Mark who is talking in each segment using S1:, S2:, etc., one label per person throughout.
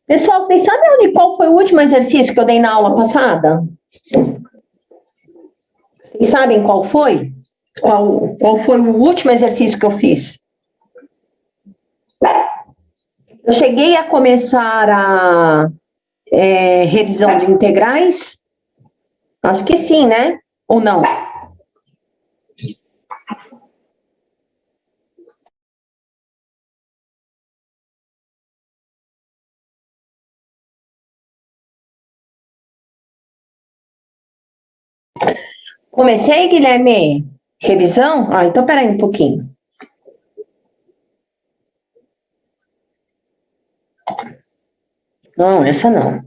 S1: Pessoal, vocês sabem qual foi o último exercício que eu dei na aula passada? Vocês sabem qual foi? Qual foi o último exercício que eu fiz? Eu cheguei a começar a revisão de integrais? Acho que sim, né? Ou não? Comecei, Guilherme? Revisão? Ah, então peraí um pouquinho. Não, essa não.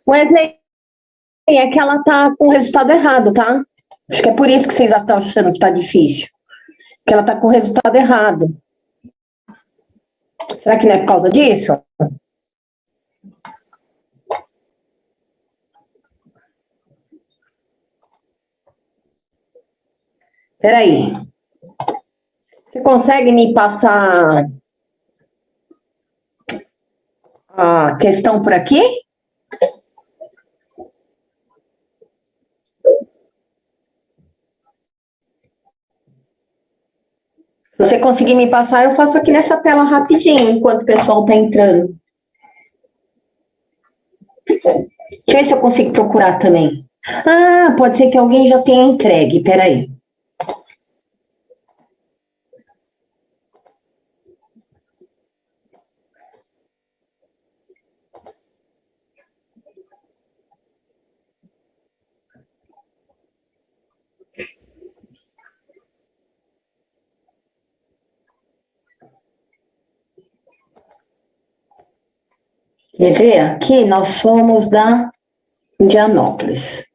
S1: Wesley, é que ela tá com o resultado errado, tá? Acho que é por isso que vocês estão achando que tá difícil. Que ela tá com o resultado errado. Será que não é por causa disso? Peraí. Você consegue me passar a questão por aqui? Se você conseguir me passar, eu faço aqui nessa tela rapidinho, enquanto o pessoal está entrando. Deixa eu ver se eu consigo procurar também. Ah, pode ser que alguém já tenha entregue, peraí. Quer ver? Aqui nós somos da Indianópolis.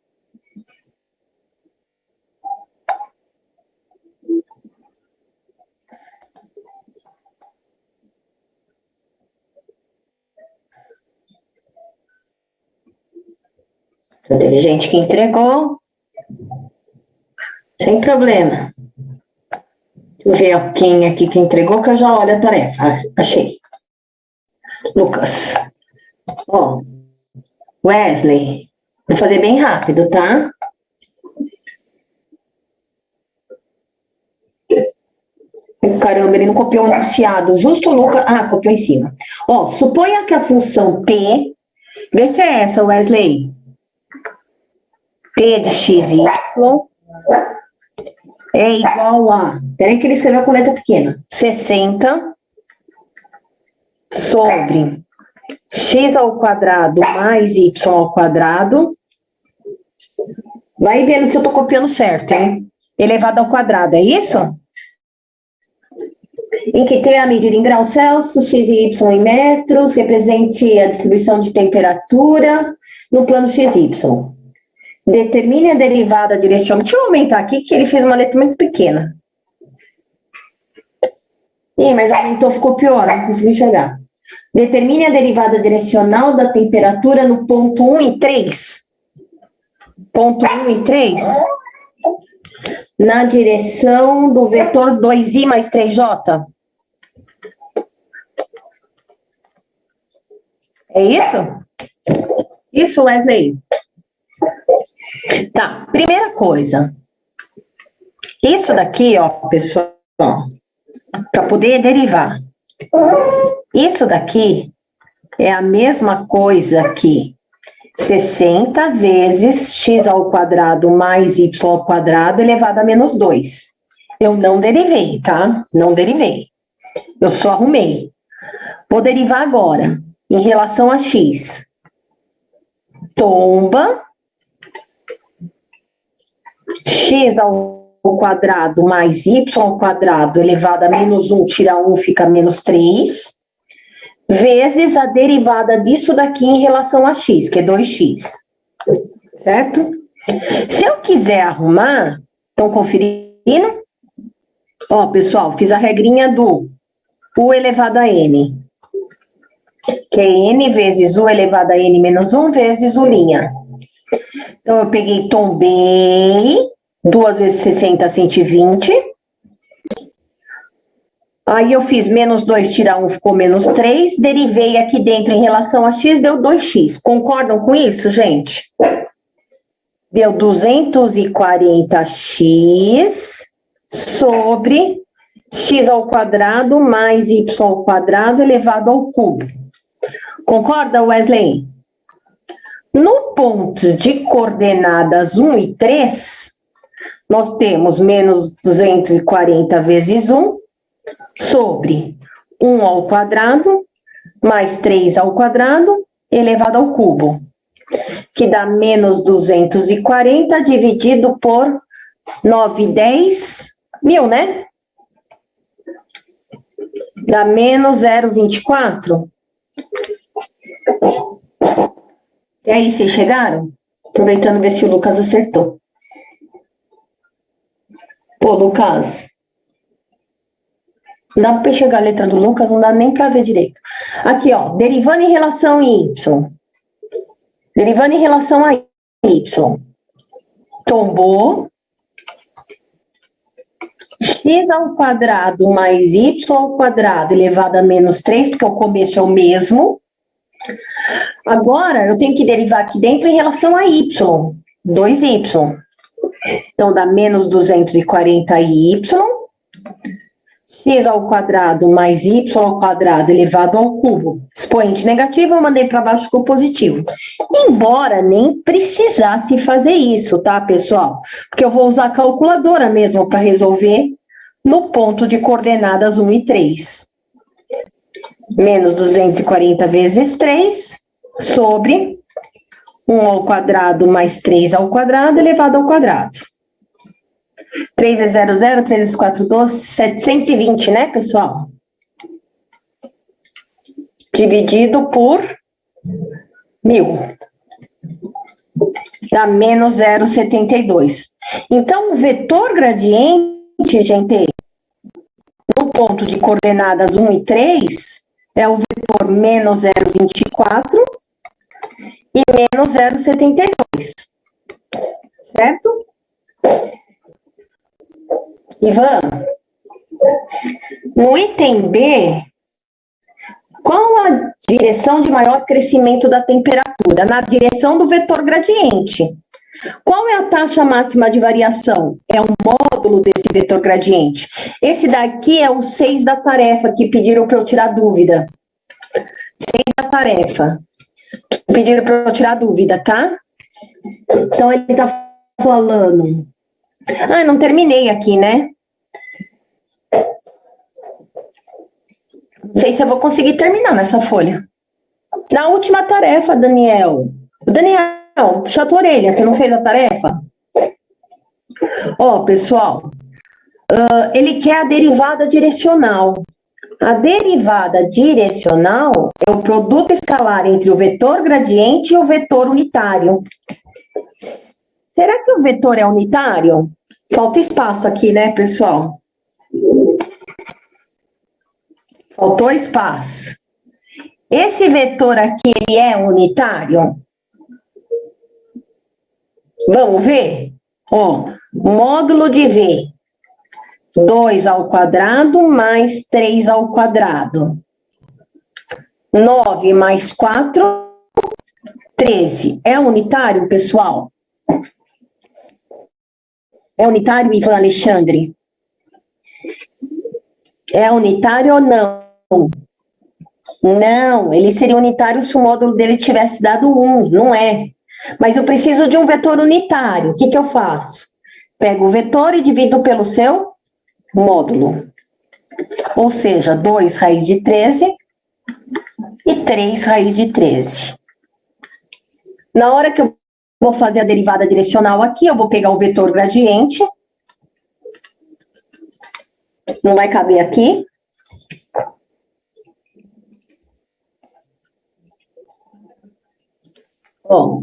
S1: Teve gente que entregou. Sem problema. Deixa eu ver quem aqui que entregou, que eu já olho a tarefa. Achei. Lucas. Ó, Wesley. Vou fazer bem rápido, tá? Caramba, ele não copiou o enunciado. Justo o Lucas. Ah, copiou em cima. Ó, suponha que a função t. Vê se é essa, Wesley. T de x, y é igual a... Peraí que ele escreveu com letra pequena. 60 sobre x ao quadrado mais y ao quadrado. Vai vendo se eu tô copiando certo, hein? Elevado ao quadrado, é isso? Em que t é a medida em graus Celsius, x e y em metros, represente a distribuição de temperatura no plano xy. Determine a derivada direcional. Deixa eu aumentar aqui, que ele fez uma letra muito pequena. Ih, mas aumentou, ficou pior, não consegui enxergar. Determine a derivada direcional da temperatura no ponto 1 e 3. Ponto 1 e 3. Na direção do vetor 2i mais 3j. É isso? Isso, Wesley? Tá, primeira coisa. Isso daqui, ó, pessoal, para poder derivar. Isso daqui é a mesma coisa que 60 vezes x ao quadrado mais y ao quadrado elevado a menos 2. Eu não derivei, tá? Não derivei. Eu só arrumei. Vou derivar agora, em relação a x. Tomba. X ao quadrado mais y ao quadrado elevado a menos 1, tira 1, fica menos 3, vezes a derivada disso daqui em relação a x, que é 2x. Certo? Se eu quiser arrumar, estão conferindo? Ó, pessoal, fiz a regrinha do u elevado a n, que é n vezes u elevado a n menos 1 vezes u'. Então, eu peguei, tombei, 2 vezes 60, 120. Aí, eu fiz menos 2, tirar 1, ficou menos 3. Derivei aqui dentro em relação a x, deu 2x. Concordam com isso, gente? Deu 240x sobre x ao quadrado mais y ao quadrado elevado ao cubo. Concorda, Wesley? No ponto de coordenadas 1 e 3, nós temos menos 240 vezes 1 sobre 1 ao quadrado mais 3 ao quadrado elevado ao cubo, que dá menos 240 dividido por 9, 10 mil, né? Dá menos 0,24. E aí, vocês chegaram? Aproveitando ver se o Lucas acertou. Pô, Lucas. Não dá pra enxergar a letra do Lucas, não dá nem pra ver direito. Aqui, ó, derivando em relação a y. Derivando em relação a y. Tombou. X ao quadrado mais y ao quadrado elevado a menos 3, porque o começo é o mesmo. Agora, eu tenho que derivar aqui dentro em relação a y. 2y. Então, dá menos 240y. X ao quadrado mais y ao quadrado elevado ao cubo. Expoente negativo, eu mandei para baixo com positivo. Embora nem precisasse fazer isso, tá, pessoal? Porque eu vou usar a calculadora mesmo para resolver no ponto de coordenadas 1 e 3. Menos 240 vezes 3 sobre 1 ao quadrado mais 3 ao quadrado elevado ao quadrado. 3 é 0, 0, 3 vezes 4, 12, 720, né, pessoal? Dividido por 1.000. Dá menos 0,72. Então, o vetor gradiente, gente, no ponto de coordenadas 1 e 3, é o vetor menos 0,24 e menos 0,72. Certo? Ivan, no item B, qual a direção de maior crescimento da temperatura? Na direção do vetor gradiente. Qual é a taxa máxima de variação? É um módulo desse vetor gradiente. Esse daqui é o 6 da tarefa, que pediram para eu tirar dúvida. 6 da tarefa. Pediram para eu tirar dúvida, tá? Então, ele está falando... Ah, não terminei aqui, né? Não sei se eu vou conseguir terminar nessa folha. Na última tarefa, Daniel. Daniel, puxa a tua orelha, você não fez a tarefa? Ó, pessoal, ele quer a derivada direcional. A derivada direcional é o produto escalar entre o vetor gradiente e o vetor unitário. Será que o vetor é unitário? Falta espaço aqui, né, pessoal? Faltou espaço. Esse vetor aqui, ele é unitário? Vamos ver? Ó, módulo de V. 2 ao quadrado mais 3 ao quadrado. 9 mais 4, 13. É unitário, pessoal? É unitário, Ivan Alexandre? É unitário ou não? Não, ele seria unitário se o módulo dele tivesse dado 1, não é. Mas eu preciso de um vetor unitário. O que eu faço? Pego o vetor e divido pelo seu módulo. Ou seja, 2 raiz de 13 e 3 raiz de 13. Na hora que eu vou fazer a derivada direcional aqui, eu vou pegar o vetor gradiente. Não vai caber aqui. Ó,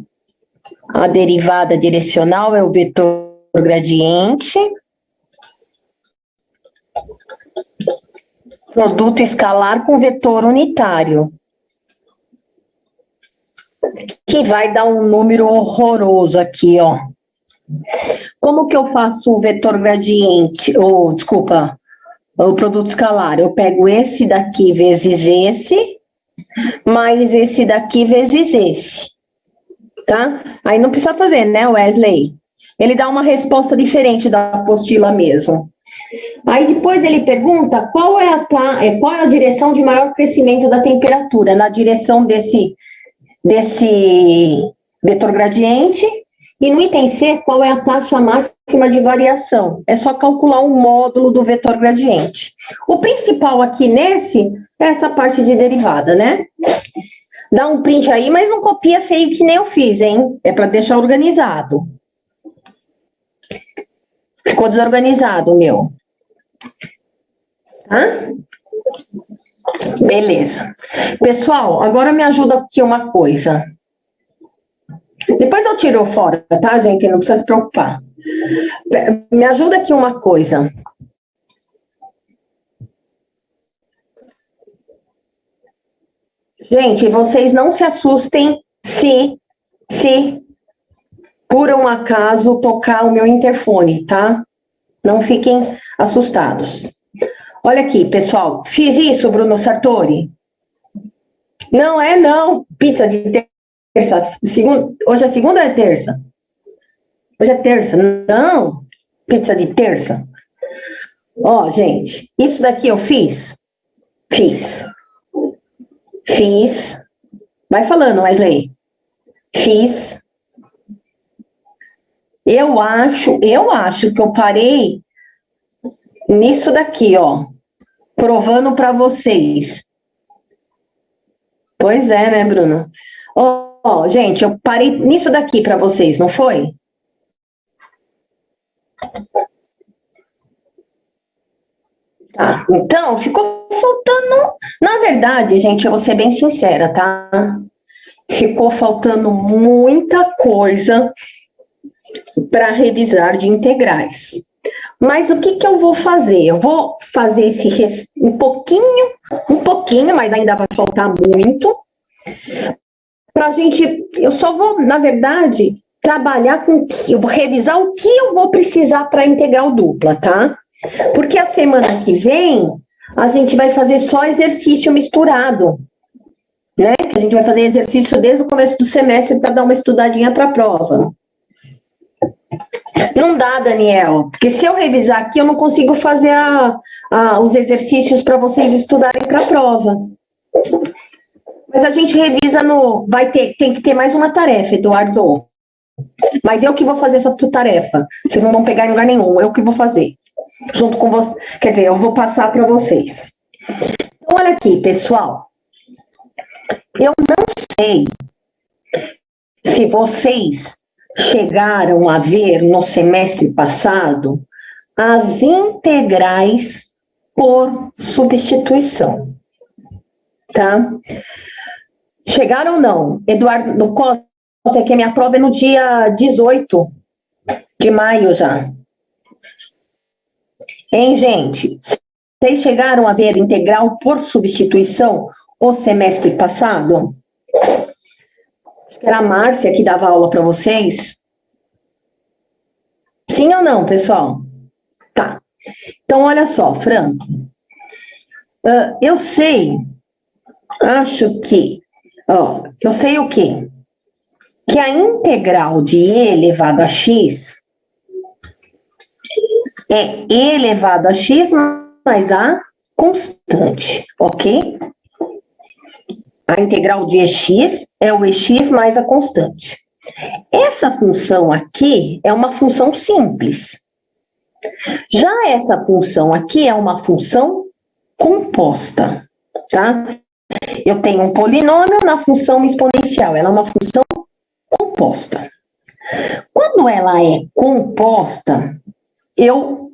S1: a derivada direcional é o vetor gradiente. Produto escalar com vetor unitário. Que vai dar um número horroroso aqui, ó. Como que eu faço o vetor gradiente? Ou, desculpa, o produto escalar? Eu pego esse daqui vezes esse, mais esse daqui vezes esse. Tá? Aí não precisa fazer, né, Wesley? Ele dá uma resposta diferente da apostila mesmo. Aí depois ele pergunta qual é a direção de maior crescimento da temperatura, na direção desse vetor gradiente, e no item C, qual é a taxa máxima de variação? É só calcular o módulo do vetor gradiente. O principal aqui nesse é essa parte de derivada, né? Dá um print aí, mas não copia feio que nem eu fiz, hein? É para deixar organizado. Ficou desorganizado o meu. Tá? Beleza. Pessoal, agora me ajuda aqui uma coisa. Depois eu tiro fora, tá, gente? Não precisa se preocupar. Me ajuda aqui uma coisa. Gente, vocês não se assustem se por um acaso tocar o meu interfone, tá? Não fiquem assustados. Olha aqui, pessoal. Fiz isso, Bruno Sartori? Não é, não. Pizza de terça. Hoje é segunda ou é terça? Hoje é terça. Não. Pizza de terça. Ó, gente, isso daqui eu fiz? Fiz. Vai falando, Wesley. Fiz. Eu acho que eu parei nisso daqui, ó. Provando para vocês. Pois é, né, Bruno? Ó, gente, eu parei nisso daqui para vocês, não foi? Tá, então, ficou faltando... Na verdade, gente, eu vou ser bem sincera, tá? Ficou faltando muita coisa para revisar de integrais. Mas o que eu vou fazer? Eu vou fazer um pouquinho, mas ainda vai faltar muito. Pra gente, eu só vou, na verdade, trabalhar com eu vou revisar o que eu vou precisar para integral dupla, tá? Porque a semana que vem a gente vai fazer só exercício misturado, né? Que a gente vai fazer exercício desde o começo do semestre para dar uma estudadinha para a prova. Não dá, Daniel, porque se eu revisar aqui, eu não consigo fazer os exercícios para vocês estudarem para a prova. Mas a gente revisa tem que ter mais uma tarefa, Eduardo. Mas eu que vou fazer essa tarefa. Vocês não vão pegar em lugar nenhum, eu que vou fazer. Junto com vocês. Quer dizer, eu vou passar para vocês. Então, olha aqui, pessoal. Eu não sei se vocês chegaram a ver no semestre passado as integrais por substituição, tá? Chegaram ou não? Eduardo Costa, que a minha prova é no dia 18 de maio já. Hein, gente? Vocês chegaram a ver integral por substituição o semestre passado? Acho que era a Márcia que dava aula para vocês. Sim ou não, pessoal? Tá. Então, olha só, Franco. Eu sei, acho que, eu sei o quê? Que a integral de e elevado a x é e elevado a x mais a constante, ok? A integral de ex é o ex mais a constante. Essa função aqui é uma função simples. Já essa função aqui é uma função composta, tá? Eu tenho um polinômio na função exponencial, ela é uma função composta. Quando ela é composta, eu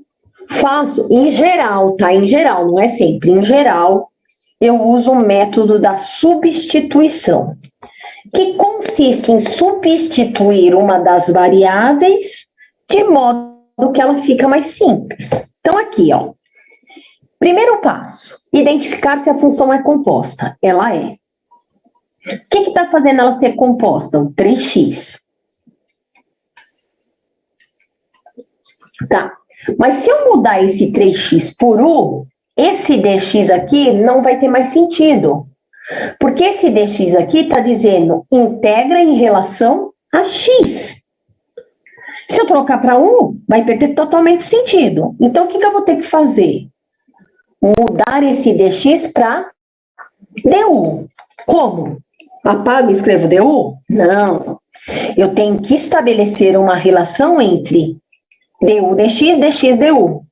S1: faço, em geral, tá? Em geral, não é sempre, em geral, eu uso o método da substituição, que consiste em substituir uma das variáveis de modo que ela fica mais simples. Então, aqui, ó. Primeiro passo, identificar se a função é composta. Ela é. O que está fazendo ela ser composta? O 3x. Tá. Mas se eu mudar esse 3x por u, esse dx aqui não vai ter mais sentido. Porque esse dx aqui está dizendo integra em relação a x. Se eu trocar para 1, vai perder totalmente sentido. Então, o que eu vou ter que fazer? Mudar esse dx para du. Como? Apago e escrevo du? Não. Eu tenho que estabelecer uma relação entre du dx, dx du.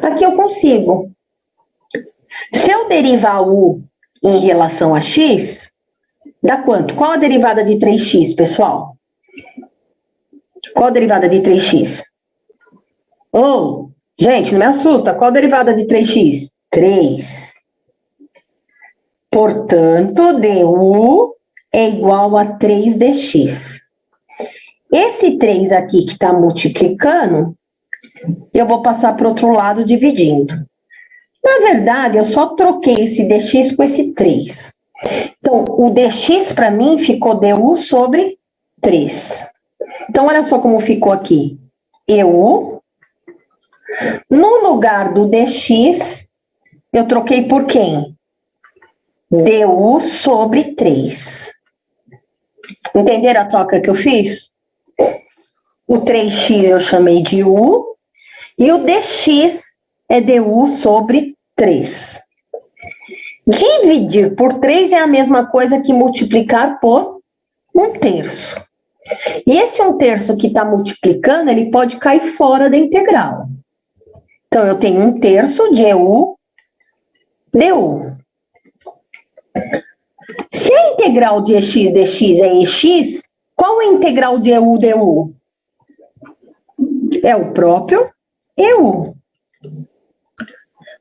S1: Aqui eu consigo. Se eu derivar u em relação a x, dá quanto? Qual a derivada de 3x, pessoal? Qual a derivada de 3x? Oh, gente, não me assusta. Qual a derivada de 3x? 3. Portanto, du é igual a 3dx. Esse 3 aqui que está multiplicando, eu vou passar para o outro lado dividindo. Na verdade, eu só troquei esse dx com esse 3. Então, o dx para mim ficou du sobre 3. Então, olha só como ficou aqui. Eu, no lugar do dx, eu troquei por quem? Du sobre 3. Entenderam a troca que eu fiz? O 3x eu chamei de u, e o dx é du sobre 3. Dividir por 3 é a mesma coisa que multiplicar por 1/3. E esse 1/3 que está multiplicando, ele pode cair fora da integral. Então, eu tenho 1/3 de u du. Se a integral de ex dx é ex, qual é a integral de eu du? É o próprio eu.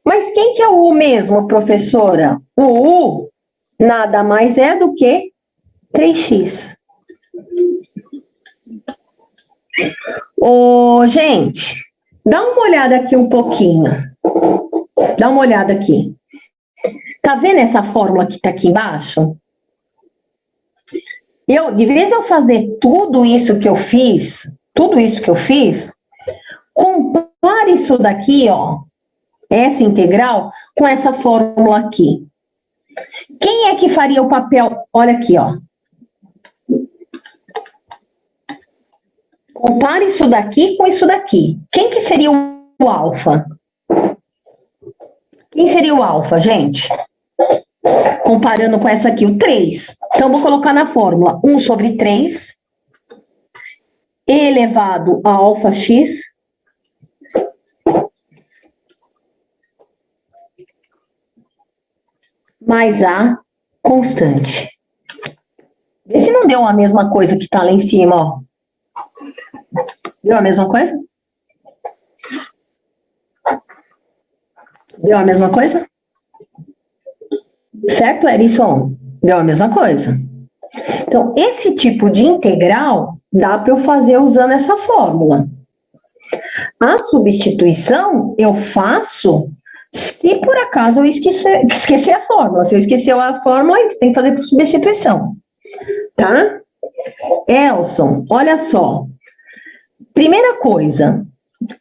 S1: Mas quem que é o u mesmo, professora? O u nada mais é do que 3x. Ô, gente, dá uma olhada aqui um pouquinho. Dá uma olhada aqui. Tá vendo essa fórmula que tá aqui embaixo? De vez eu fazer tudo isso que eu fiz, compare isso daqui, ó, essa integral, com essa fórmula aqui. Quem é que faria o papel? Olha aqui, ó. Compare isso daqui com isso daqui. Quem que seria o alfa? Quem seria o alfa, gente? Comparando com essa aqui, o 3. Então, vou colocar na fórmula 1 sobre 3 elevado a alfa x mais a constante. Vê se não deu a mesma coisa que tá lá em cima, ó. Deu a mesma coisa? Deu a mesma coisa? Certo, Erison? Deu a mesma coisa. Então, esse tipo de integral dá para eu fazer usando essa fórmula. A substituição eu faço se por acaso eu esquecer a fórmula. Se eu esquecer a fórmula, você tem que fazer por substituição. Tá? Elson, olha só. Primeira coisa,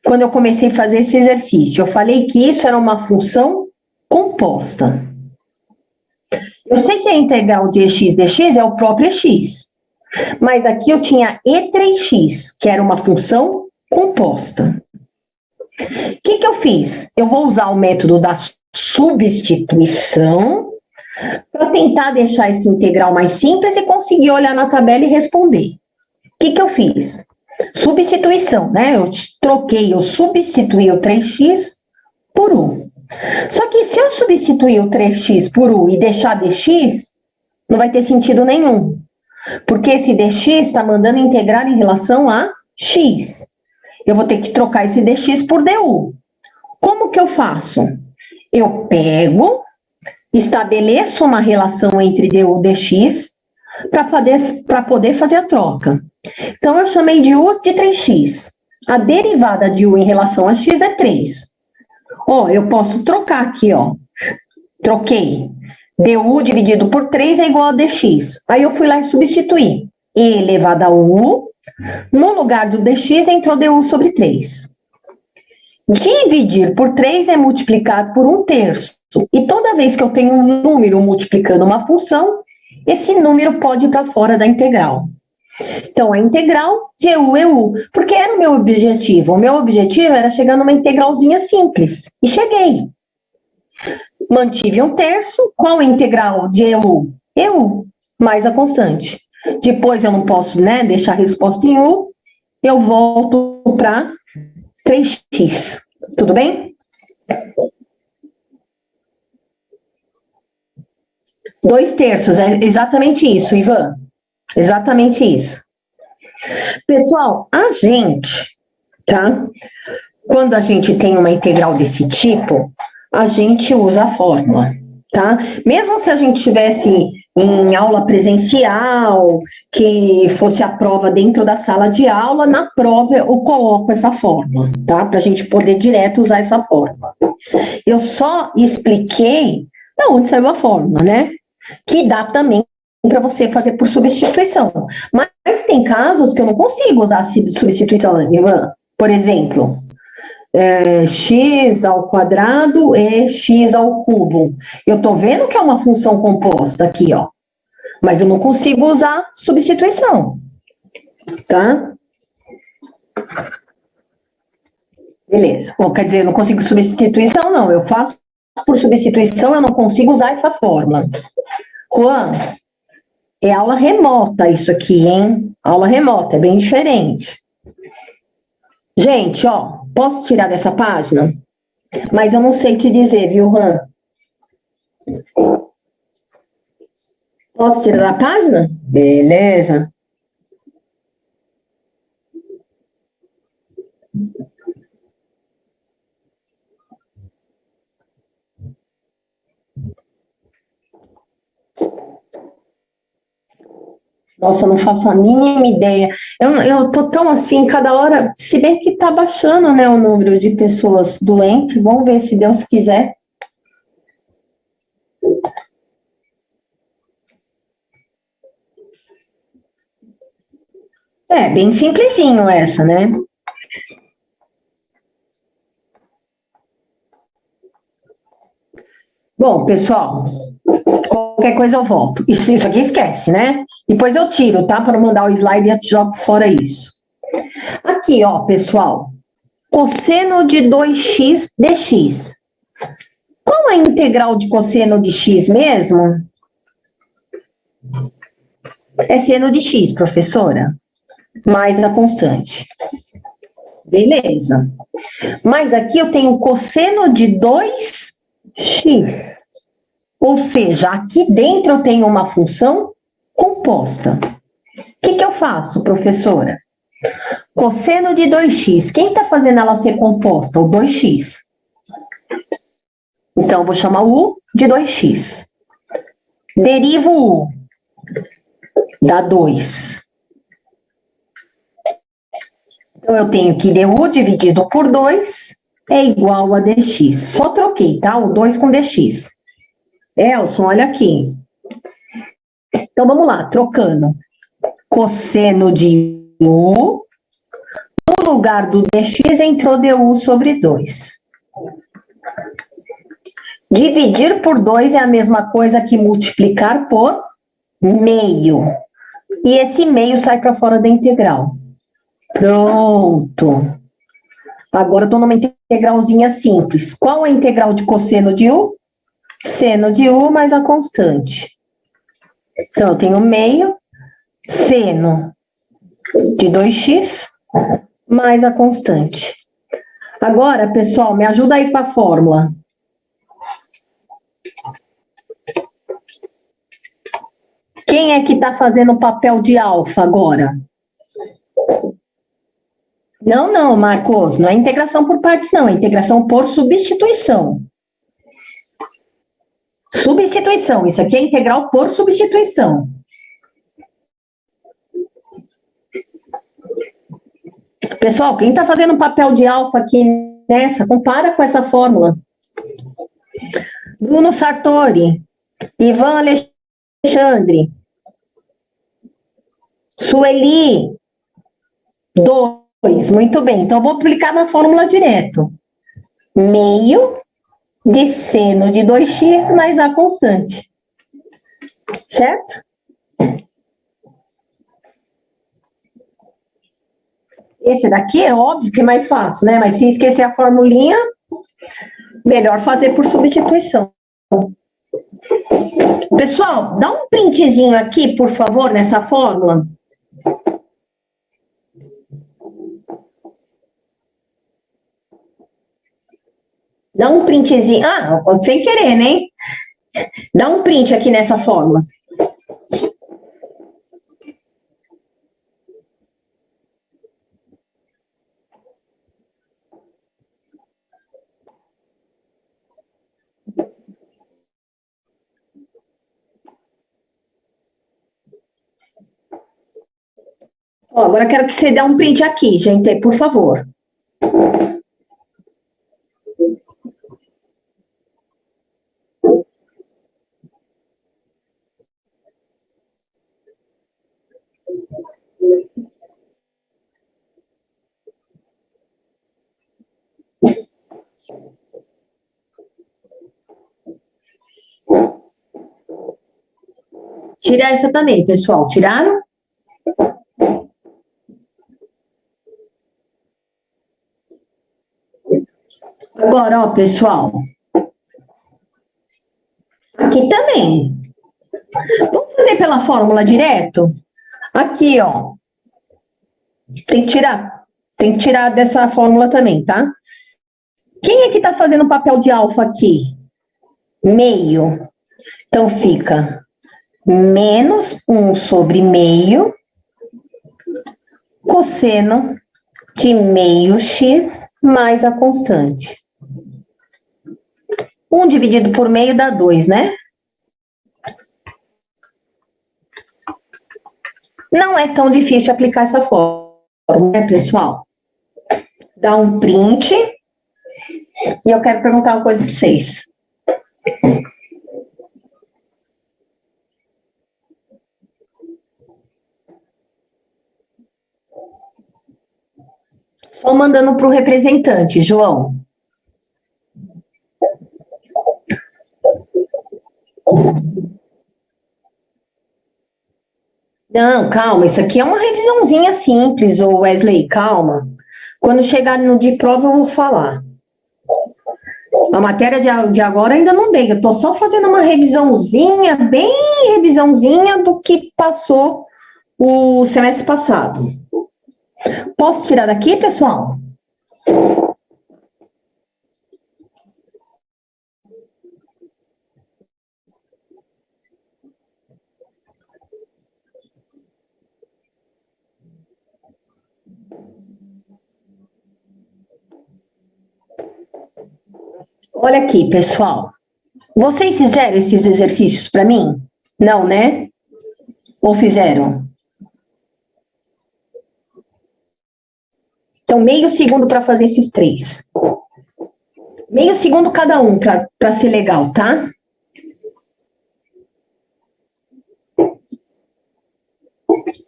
S1: quando eu comecei a fazer esse exercício, eu falei que isso era uma função composta. Eu sei que a integral de ex dx é o próprio ex, mas aqui eu tinha e3x, que era uma função composta. O que eu fiz? Eu vou usar o método da substituição para tentar deixar esse integral mais simples e conseguir olhar na tabela e responder. O que eu fiz? Substituição, né? Eu substituí o 3x por u. Só que se eu substituir o 3x por u e deixar dx, não vai ter sentido nenhum. Porque esse dx está mandando integrar em relação a x. Eu vou ter que trocar esse dx por du. Como que eu faço? Eu pego, estabeleço uma relação entre du e dx para poder fazer a troca. Então, eu chamei de u de 3x. A derivada de u em relação a x é 3. Ó, eu posso trocar aqui, ó. Troquei. Du dividido por 3 é igual a dx. Aí eu fui lá e substituí. E elevado a u, no lugar do dx entrou du sobre 3. Dividir por 3 é multiplicar por 1/3. E toda vez que eu tenho um número multiplicando uma função, esse número pode ir para fora da integral. Então, a integral de u é u, porque era o meu objetivo. O meu objetivo era chegar numa integralzinha simples. E cheguei. Mantive 1/3. Qual a integral de eu? Eu, mais a constante. Depois eu não posso, né, deixar a resposta em u. Eu volto para 3x. Tudo bem? 2/3, é exatamente isso, Ivan. Exatamente isso. Pessoal, a gente, tá? Quando a gente tem uma integral desse tipo, a gente usa a fórmula, tá? Mesmo se a gente estivesse em aula presencial, que fosse a prova dentro da sala de aula, na prova eu coloco essa fórmula, tá? Para a gente poder direto usar essa fórmula. Eu só expliquei da onde saiu a fórmula, né? Que dá também para você fazer por substituição. Mas tem casos que eu não consigo usar substituição, Ivan. Por exemplo, x ao quadrado e x ao cubo. Eu estou vendo que é uma função composta aqui, ó. Mas eu não consigo usar substituição. Tá? Beleza. Bom, quer dizer, eu não consigo substituição, não. Eu faço por substituição, eu não consigo usar essa fórmula. Juan, é aula remota isso aqui, hein? Aula remota, é bem diferente. Gente, ó, posso tirar dessa página? Mas eu não sei te dizer, viu, Juan? Posso tirar da página? Beleza. Nossa, não faço a mínima ideia. Eu tô tão assim, cada hora, se bem que tá baixando, né, o número de pessoas doentes, vamos ver se Deus quiser. É, bem simplesinho essa, né? Bom, pessoal, qualquer coisa eu volto. Isso aqui esquece, né? Depois eu tiro, tá? Para mandar o slide e eu jogo fora isso. Aqui, ó, pessoal. Cosseno de 2x dx. Qual é a integral de cosseno de x mesmo? É seno de x, professora. Mais a constante. Beleza. Mas aqui eu tenho cosseno de 2x. Ou seja, aqui dentro eu tenho uma função composta. O que eu faço, professora? Cosseno de 2x. Quem está fazendo ela ser composta? O 2x. Então, eu vou chamar o u de 2x. Derivo u. Dá 2. Então, eu tenho que du dividido por 2 é igual a dx. Só troquei, tá? O 2 com dx. Elson, olha aqui. Então, vamos lá, trocando. Cosseno de u, no lugar do dx entrou du sobre 2. Dividir por 2 é a mesma coisa que multiplicar por meio. E esse meio sai para fora da integral. Pronto. Agora estou numa integralzinha simples. Qual é a integral de cosseno de u? Seno de u mais a constante. Então, eu tenho meio seno de 2x mais a constante. Agora, pessoal, me ajuda aí com a fórmula. Quem é que está fazendo o papel de alfa agora? Não, Marcos, não é integração por partes, não, é integração por substituição. Substituição, isso aqui é integral por substituição. Pessoal, quem está fazendo papel de alfa aqui nessa, compara com essa fórmula. Bruno Sartori, Ivan Alexandre, Sueli, 2, muito bem. Então, eu vou aplicar na fórmula direto. Meio de seno de 2x mais a constante. Certo? Esse daqui é óbvio que é mais fácil, né? Mas se esquecer a formulinha, melhor fazer por substituição. Pessoal, dá um printzinho aqui, por favor, nessa fórmula. Dá um printzinho. Ah, sem querer, né? Dá um print aqui nessa fórmula. Ó, agora eu quero que você dê um print aqui, gente, por favor. Tira essa também, pessoal. Tiraram? Agora, ó, pessoal. Aqui também. Vamos fazer pela fórmula direto? Aqui, ó. Tem que tirar. Tem que tirar dessa fórmula também, tá? Quem é que tá fazendo o papel de alfa aqui? Meio. Então, fica menos 1 sobre meio cosseno de meio x mais a constante. 1 dividido por meio dá 2, né? Não é tão difícil aplicar essa fórmula, né, pessoal? Dá um print. E eu quero perguntar uma coisa para vocês. Só mandando para o representante, João. Não, calma, isso aqui é uma revisãozinha simples, ô Wesley, calma. Quando chegar no de prova eu vou falar. A matéria de agora ainda não dei, eu estou só fazendo uma revisãozinha, bem revisãozinha do que passou o semestre passado. Posso tirar daqui, pessoal? Olha aqui, pessoal. Vocês fizeram esses exercícios para mim? Não, né? Ou fizeram? Então, meio segundo para fazer esses 3. Meio segundo cada um, para ser legal, tá?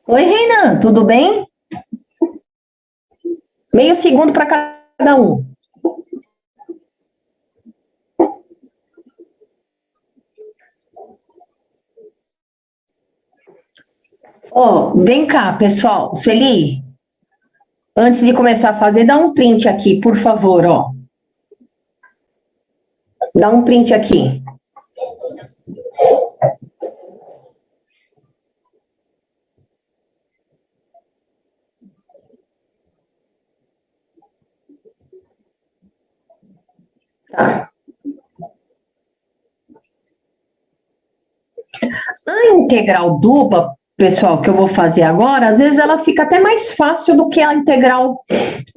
S1: Oi, Reinan, tudo bem? Meio segundo para cada um. Ó, vem cá, pessoal. Sueli, antes de começar a fazer, dá um print aqui, por favor, ó. Dá um print aqui. Tá. A integral dupla, pessoal, que eu vou fazer agora, às vezes ela fica até mais fácil do que a integral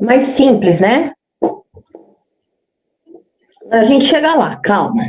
S1: mais simples, né? A gente chega lá, calma.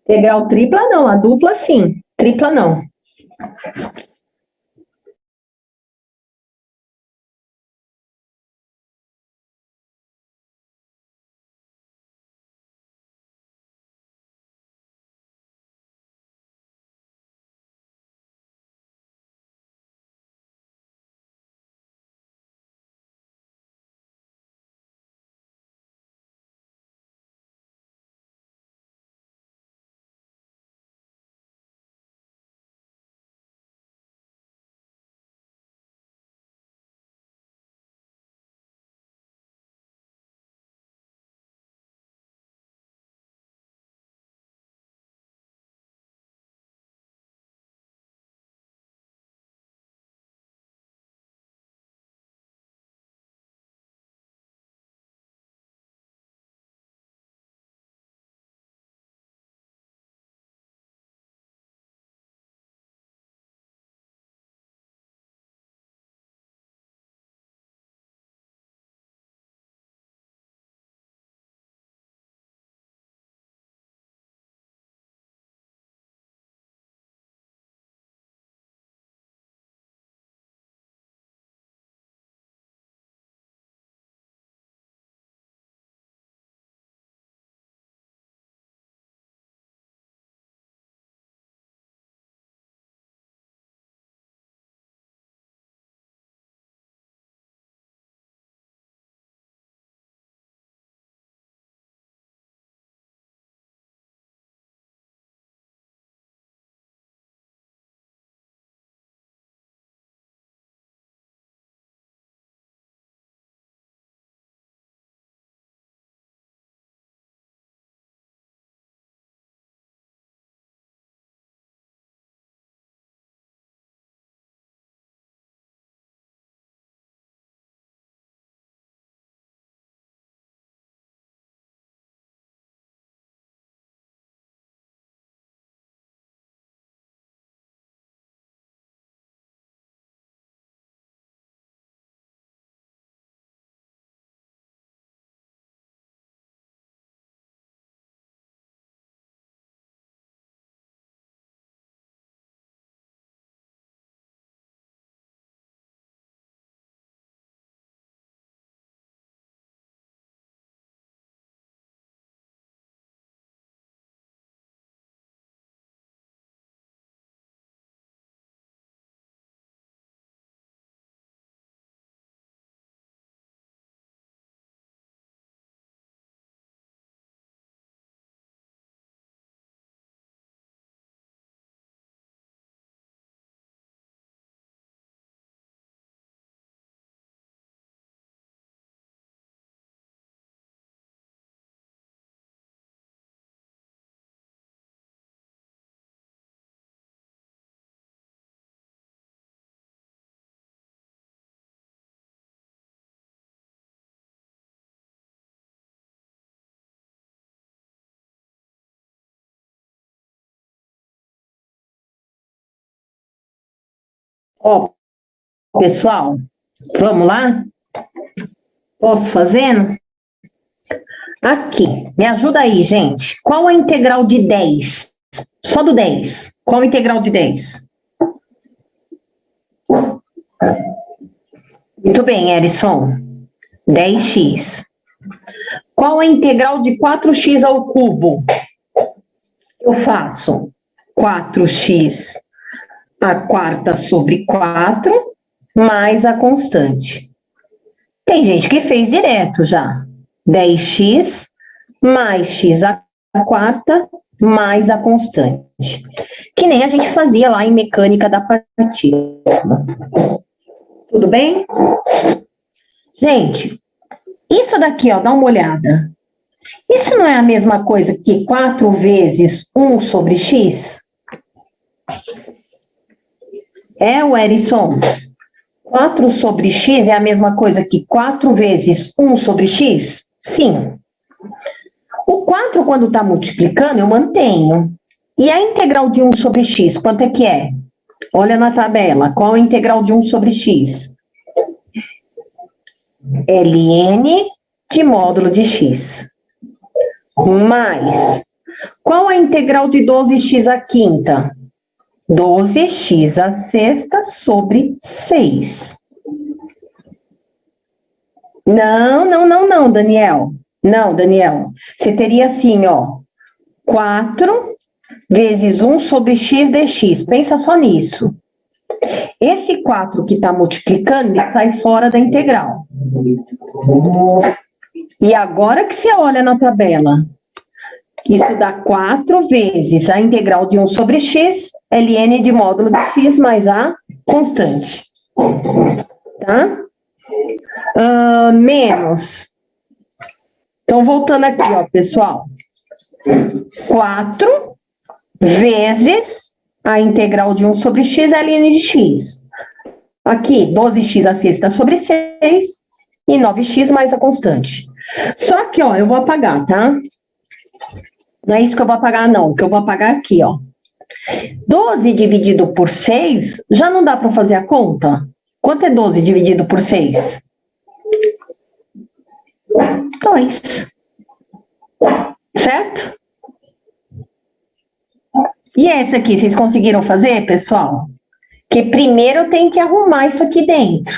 S1: Integral tripla não, a dupla sim, tripla não. Ó, pessoal, vamos lá? Posso fazendo? Aqui, me ajuda aí, gente. Qual a integral de 10? Só do 10. Qual a integral de 10? Muito bem, Erison. 10x. Qual a integral de 4x ao cubo? Eu faço 4x a quarta sobre 4 mais a constante. Tem gente que fez direto já. 10x mais x a quarta mais a constante. Que nem a gente fazia lá em mecânica da partícula. Tudo bem? Gente, isso daqui, ó, dá uma olhada. Isso não é a mesma coisa que 4 vezes 1 sobre x? É, o Erison? 4 sobre x é a mesma coisa que 4 vezes 1 sobre x? Sim. O 4, quando está multiplicando, eu mantenho. E a integral de 1 sobre x, quanto é que é? Olha na tabela, qual a integral de 1 sobre x? ln de módulo de x. Mais, qual a integral de 12x à quinta? 12x à sexta sobre 6. Não, Daniel. Não, Daniel. Você teria assim, ó, 4 vezes 1 sobre x dx. Pensa só nisso. Esse 4 que está multiplicando, ele sai fora da integral. E agora que você olha na tabela, isso dá 4 vezes a integral de 1 sobre x, ln de módulo de x mais a constante. Tá? Menos. Então, voltando aqui, ó, pessoal. 4 vezes a integral de 1 sobre x, ln de x. Aqui, 12x à sexta sobre 6 e 9x mais a constante. Só que, ó, eu vou apagar, tá? Não é isso que eu vou apagar, não. O que eu vou apagar aqui, ó. 12 dividido por 6, já não dá para fazer a conta? Quanto é 12 dividido por 6? 2. Certo? E essa aqui, vocês conseguiram fazer, pessoal? Que primeiro eu tenho que arrumar isso aqui dentro.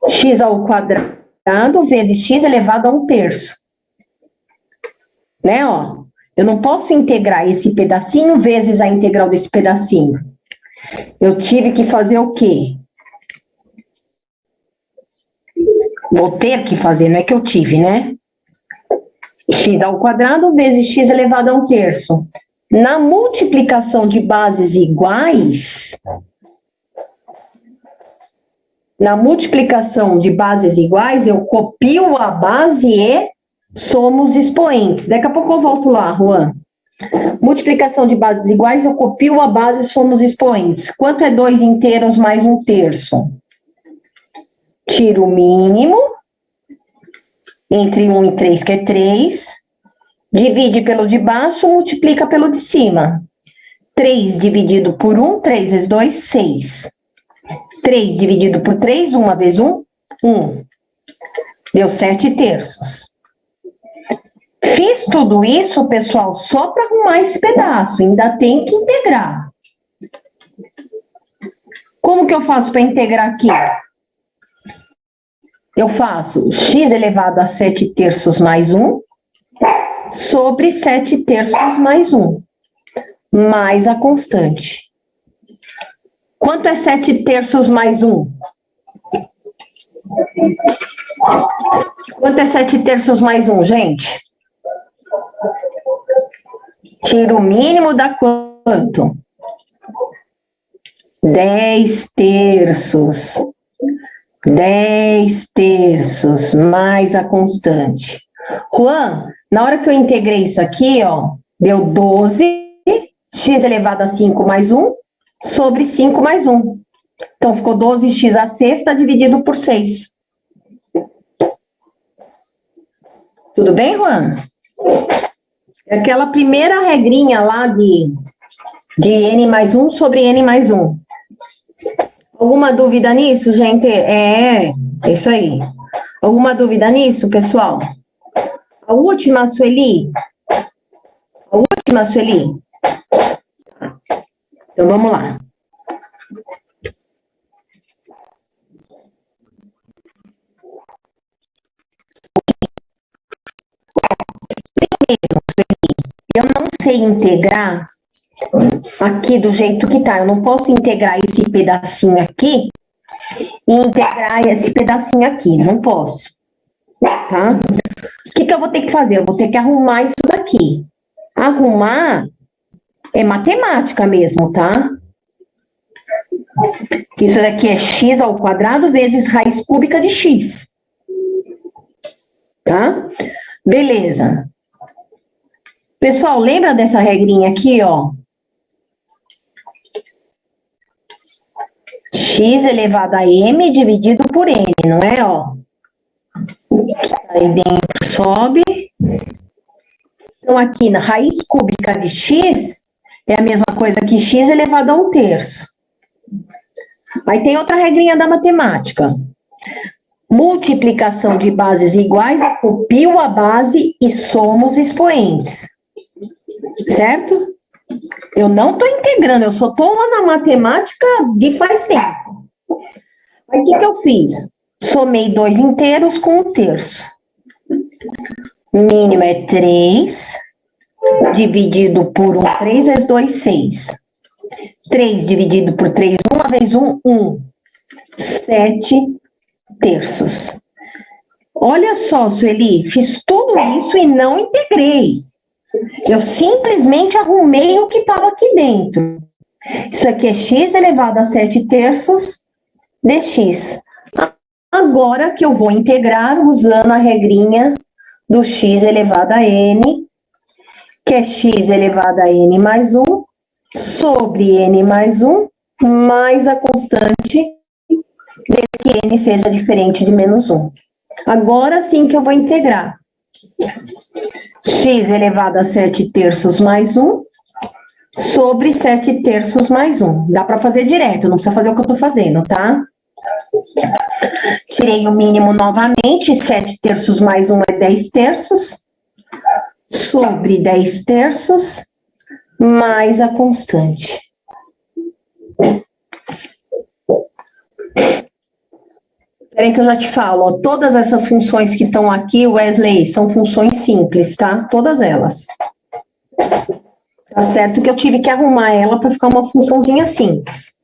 S1: X ao quadrado vezes x elevado a 1/3. Né, ó? Eu não posso integrar esse pedacinho vezes a integral desse pedacinho. Eu tive que fazer o quê? Vou ter que fazer, não é que eu tive, né? X ao quadrado vezes x elevado a 1/3. Na multiplicação de bases iguais, eu copio a base e somos expoentes. Daqui a pouco eu volto lá, Juan. Multiplicação de bases iguais, eu copio a base e somos expoentes. Quanto é 2 inteiros mais 1/3? Tiro o mínimo, entre 1 e 3, que é 3. Divide pelo de baixo, multiplica pelo de cima. 3 dividido por 1, 3 vezes 2, 6. 3 dividido por 3, 1 vezes 1, 1. Deu 7/3. Fiz tudo isso, pessoal, só para arrumar esse pedaço. Ainda tem que integrar. Como que eu faço para integrar aqui? Eu faço x elevado a 7/3 mais 1 sobre 7/3 mais 1, mais a constante. Quanto é 7/3 mais 1? Quanto é 7/3 mais 1, gente? Tiro o mínimo dá quanto? 10/3. 10/3 mais a constante. Juan, na hora que eu integrei isso aqui, ó, deu 12, x elevado a 5 mais 1, sobre 5 mais 1. Então, ficou 12x à sexta dividido por 6. Tudo bem, Juan? Aquela primeira regrinha lá de n mais 1 sobre n mais 1. Alguma dúvida nisso, gente? É isso aí. Alguma dúvida nisso, pessoal? A última, Sueli? A última, Sueli? Então, vamos lá. Primeiro, Sueli, eu não sei integrar aqui do jeito que tá. Eu não posso integrar esse pedacinho aqui e integrar esse pedacinho aqui. Não posso. Tá? O que eu vou ter que fazer? Eu vou ter que arrumar isso daqui. Arrumar é matemática mesmo, tá? Isso daqui é x ao quadrado vezes raiz cúbica de x. Tá? Beleza. Pessoal, lembra dessa regrinha aqui, ó? X elevado a m dividido por n, não é, ó? Aí dentro sobe. Então, aqui na raiz cúbica de x é a mesma coisa que x elevado a 1/3. Aí tem outra regrinha da matemática. Multiplicação de bases iguais, eu copio a base e somo os expoentes. Certo? Eu não estou integrando, eu só estou lá na matemática de faz tempo. Aí o que eu fiz? Somei 2 inteiros com 1/3. Mínimo é 3, dividido por 1, 3 vezes 2, 6. 3 dividido por 3, 1 vezes 1, 1. 7/3. Olha só, Sueli, fiz tudo isso e não integrei. Eu simplesmente arrumei o que estava aqui dentro. Isso aqui é x elevado a 7/3 dx. Agora que eu vou integrar usando a regrinha do x elevado a n, que é x elevado a n mais 1, sobre n mais 1, mais a constante, desde que n seja diferente de menos 1. Agora sim que eu vou integrar. X elevado a 7/3 mais 1, sobre 7/3 mais 1. Dá para fazer direto, não precisa fazer o que eu estou fazendo, tá? Tirei o mínimo novamente, 7/3 mais 1 é 10/3, sobre 10/3, mais a constante. Peraí que eu já te falo, ó, todas essas funções que estão aqui, Wesley, são funções simples, tá? Todas elas. Tá certo que eu tive que arrumar ela para ficar uma funçãozinha simples.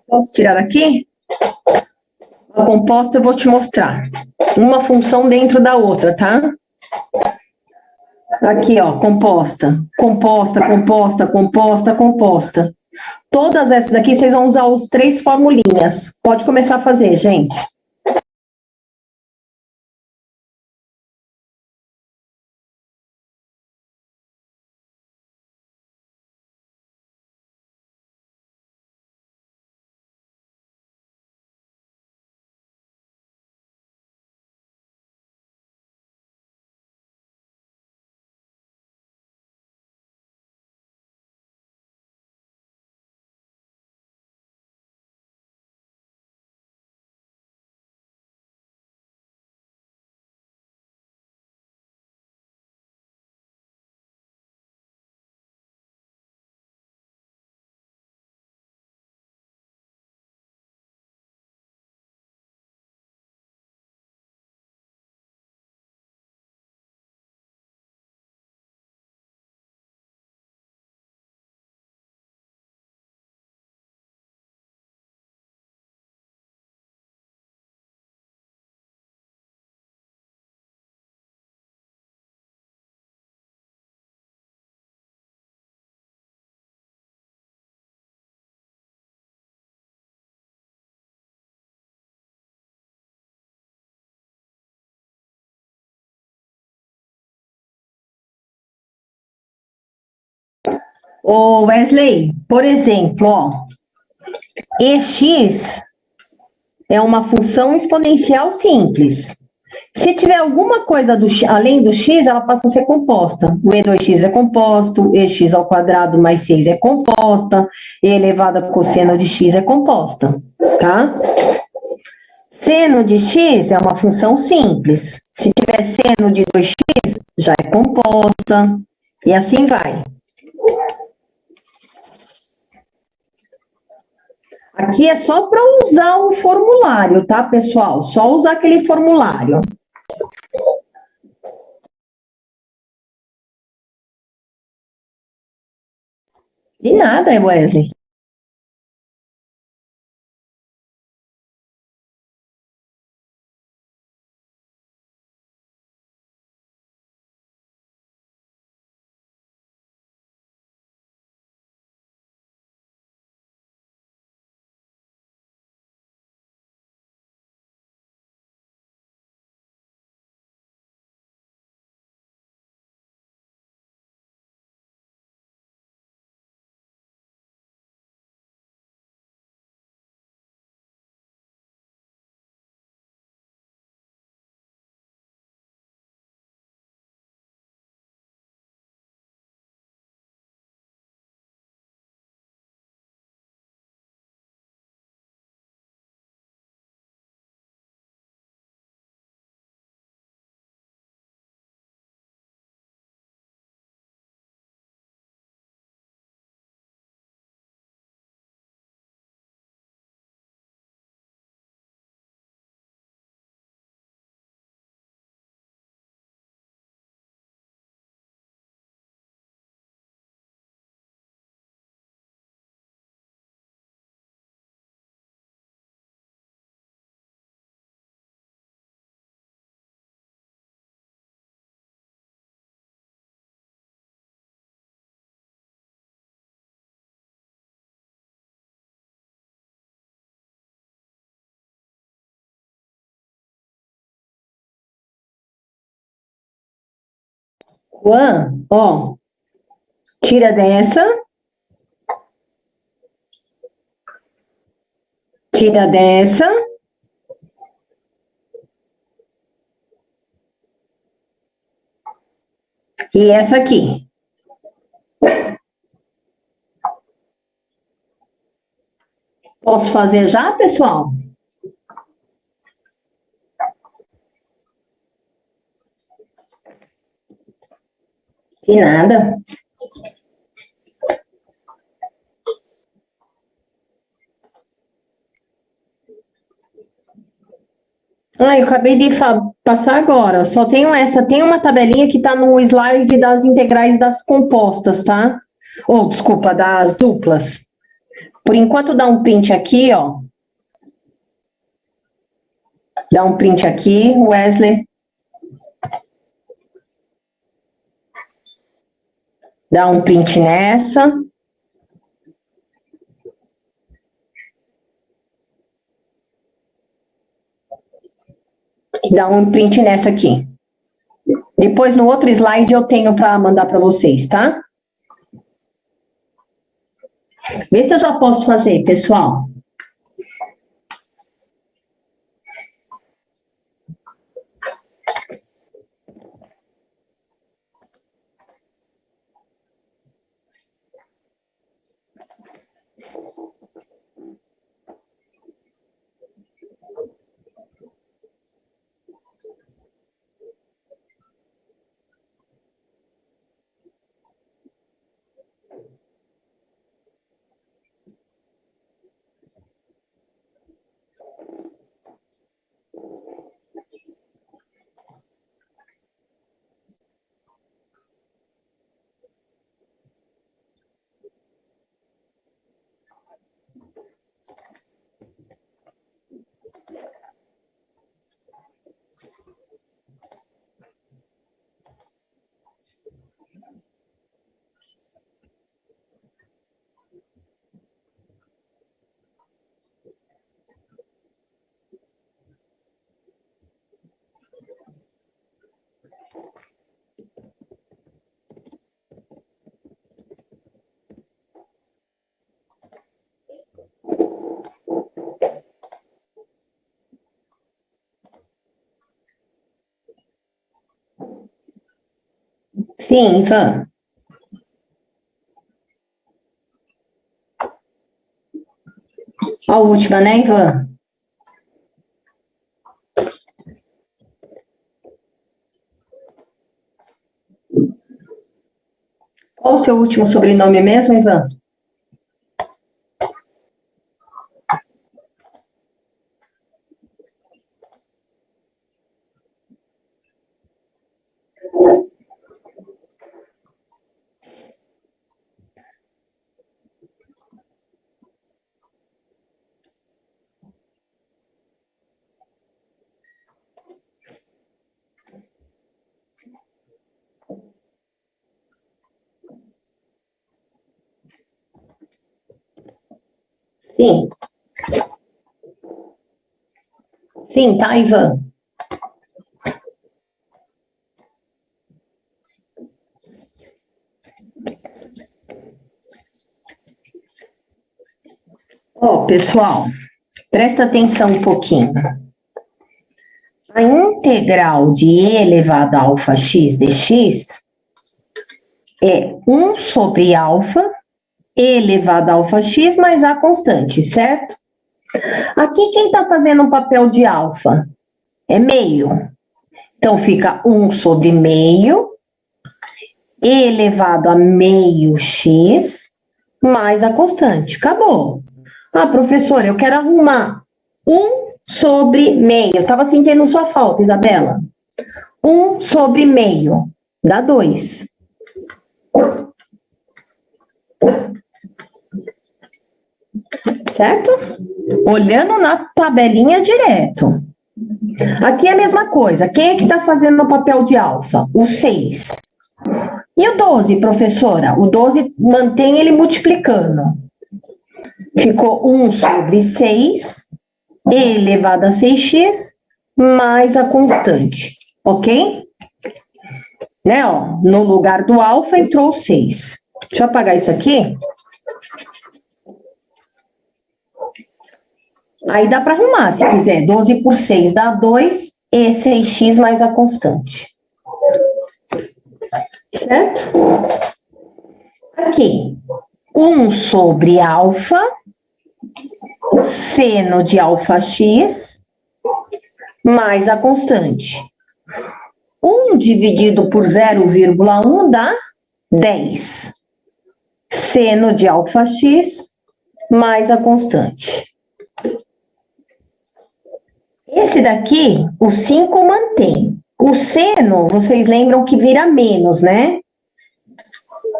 S1: Posso tirar daqui? A composta eu vou te mostrar. Uma função dentro da outra, tá? Aqui, ó, composta. Composta, composta, composta, composta. Todas essas aqui, vocês vão usar os 3 formulinhas. Pode começar a fazer, gente. Ô, Wesley, por exemplo, ó, EX é uma função exponencial simples. Se tiver alguma coisa além do x, ela passa a ser composta. O E2x é composto, EX ao quadrado mais 6 é composta, E elevado a cosseno de x é composta, tá? Seno de x é uma função simples. Se tiver seno de 2x, já é composta. E assim vai. Aqui é só para usar o formulário, tá, pessoal? Só usar aquele formulário. De nada, Wesley. Juan, ó, tira dessa, tira dessa. E essa aqui. Posso fazer já, pessoal? E nada. Ah, eu acabei de passar agora. Só tenho essa. Tem uma tabelinha que está no slide das integrais das compostas, tá? Ou, desculpa, das duplas. Por enquanto, dá um print aqui, ó. Dá um print aqui, Wesley. Dá um print nessa. Dá um print nessa aqui. Depois, no outro slide, eu tenho para mandar para vocês, tá? Vê se eu já posso fazer, pessoal. Sim, Ivan. A última, né, Ivan? Qual o seu último sobrenome mesmo, Ivan? Sim. Sim, tá, Ivan? Ó, pessoal, presta atenção um pouquinho. A integral de e elevado a alfa x dx é 1 sobre alfa e elevado a alfa x mais a constante, certo? Aqui quem está fazendo o papel de alfa? É meio. Então, fica 1 sobre meio e elevado a meio x mais a constante. Acabou. Ah, professora, eu quero arrumar 1 sobre meio. Eu estava sentindo sua falta, Isabela. 1 sobre meio dá 2. Certo? Olhando na tabelinha direto. Aqui é a mesma coisa. Quem é que está fazendo o papel de alfa? O 6. E o 12, professora? O 12 mantém ele multiplicando. Ficou 1 sobre 6 elevado a 6x mais a constante. Ok? Né, ó, no lugar do alfa entrou o 6. Deixa eu apagar isso aqui. Aí dá para arrumar, se quiser. 12 por 6 dá 2 e 6x mais a constante. Certo? Aqui, 1 sobre alfa, seno de alfa x, mais a constante. 1 dividido por 0,1 dá 10. Seno de alfa x, mais a constante. Esse daqui, o 5 mantém. O seno, vocês lembram que vira menos, né?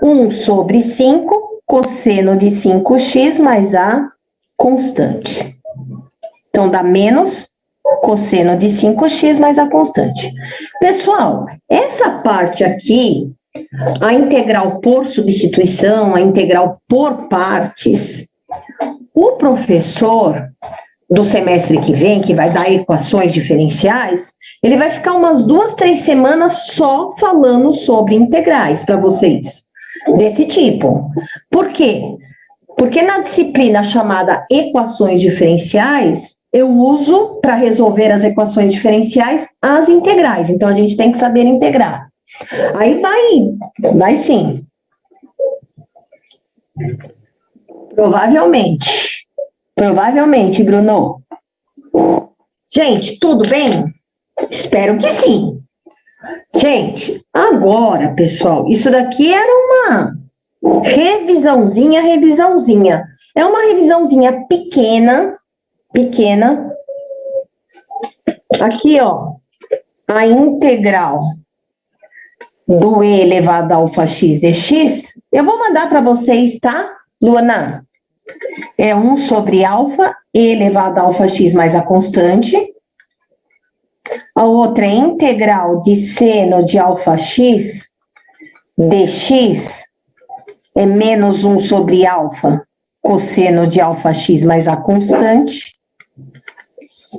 S1: 1 sobre 5, cosseno de 5x mais a constante. Então, dá menos cosseno de 5x mais a constante. Pessoal, essa parte aqui, a integral por substituição, a integral por partes, o professor do semestre que vem, que vai dar equações diferenciais, ele vai ficar umas 2, 3 semanas só falando sobre integrais para vocês, desse tipo. Por quê? Porque na disciplina chamada equações diferenciais, eu uso para resolver as equações diferenciais as integrais. Então, a gente tem que saber integrar. Aí vai sim. Provavelmente, Bruno. Gente, tudo bem? Espero que sim. Gente, agora, pessoal, isso daqui era uma revisãozinha. É uma revisãozinha pequena. Aqui, ó, a integral do e elevado a alfa x dx, eu vou mandar para vocês, tá, Luana? É 1 sobre alfa e elevado a alfa x mais a constante. A outra é integral de seno de alfa x dx, é menos 1 sobre alfa, cosseno de alfa x mais a constante.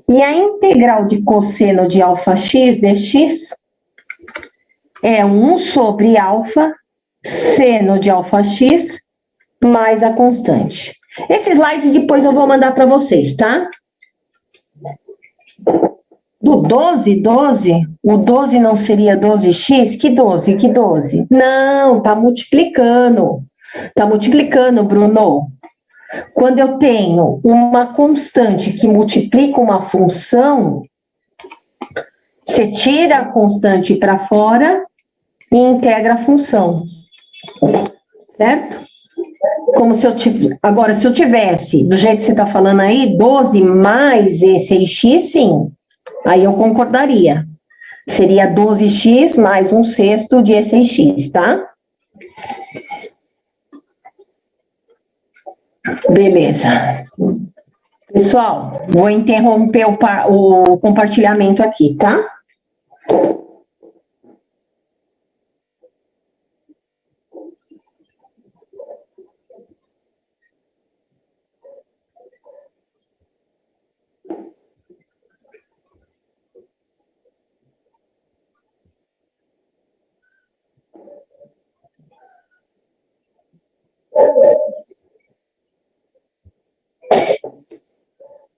S1: E a integral de cosseno de alfa x dx é 1 sobre alfa, seno de alfa x mais a constante. Esse slide depois eu vou mandar para vocês, tá? Do 12, o 12 não seria 12x? Que 12? Não, tá multiplicando. Tá multiplicando, Bruno. Quando eu tenho uma constante que multiplica uma função, você tira a constante para fora e integra a função. certo? Como se eu tivesse... Agora, se eu tivesse, do jeito que você está falando aí, 12 mais esse x, sim, aí eu concordaria. Seria 12x mais 1/6 de E6x, tá? Beleza. Pessoal, vou interromper o compartilhamento aqui, tá?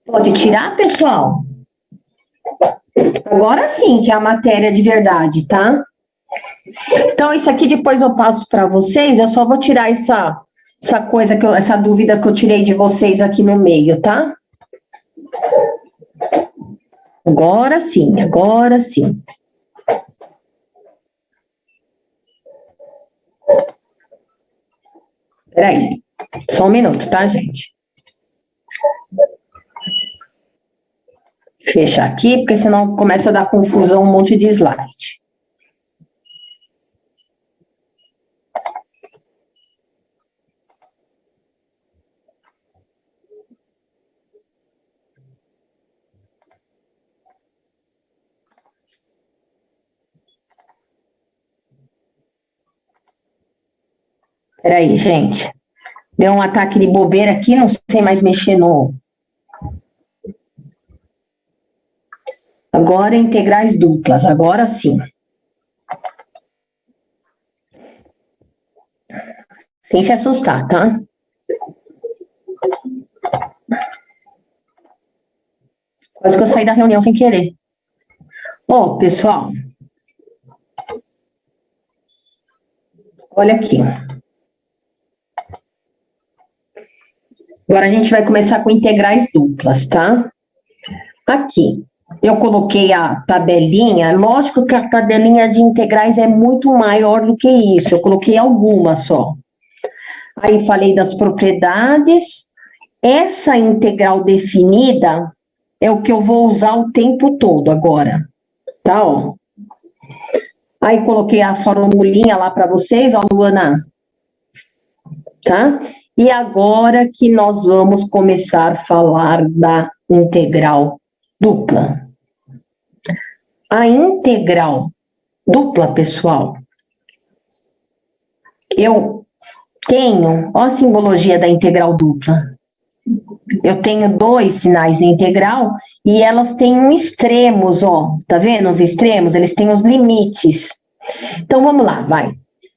S1: Pode tirar, pessoal? Agora sim que é a matéria de verdade, tá? Então, isso aqui depois eu passo para vocês, eu só vou tirar essa coisa, essa dúvida que eu tirei de vocês aqui no meio, tá? Agora sim, agora sim. Peraí, só um minuto, tá, gente? Fechar aqui, porque senão começa a dar confusão, um monte de slide. Peraí, gente. Deu um ataque de bobeira aqui, não sei mais mexer no... Agora, integrais duplas, agora sim. Sem se assustar, tá? Quase que eu saí da reunião sem querer. Ó, pessoal. Olha aqui. Agora a gente vai começar com integrais duplas, tá? Aqui, eu coloquei a tabelinha, lógico que a tabelinha de integrais é muito maior do que isso, eu coloquei algumas só. Aí falei das propriedades, essa integral definida é o que eu vou usar o tempo todo agora, tá, ó. Aí coloquei a formulinha lá para vocês, ó, Luana, tá? E agora que nós vamos começar a falar da integral dupla. A integral dupla, pessoal, eu tenho, ó a simbologia da integral dupla. Eu tenho dois sinais na integral e elas têm extremos, ó, tá vendo os extremos? Eles têm os limites. Então, vamos lá, vai.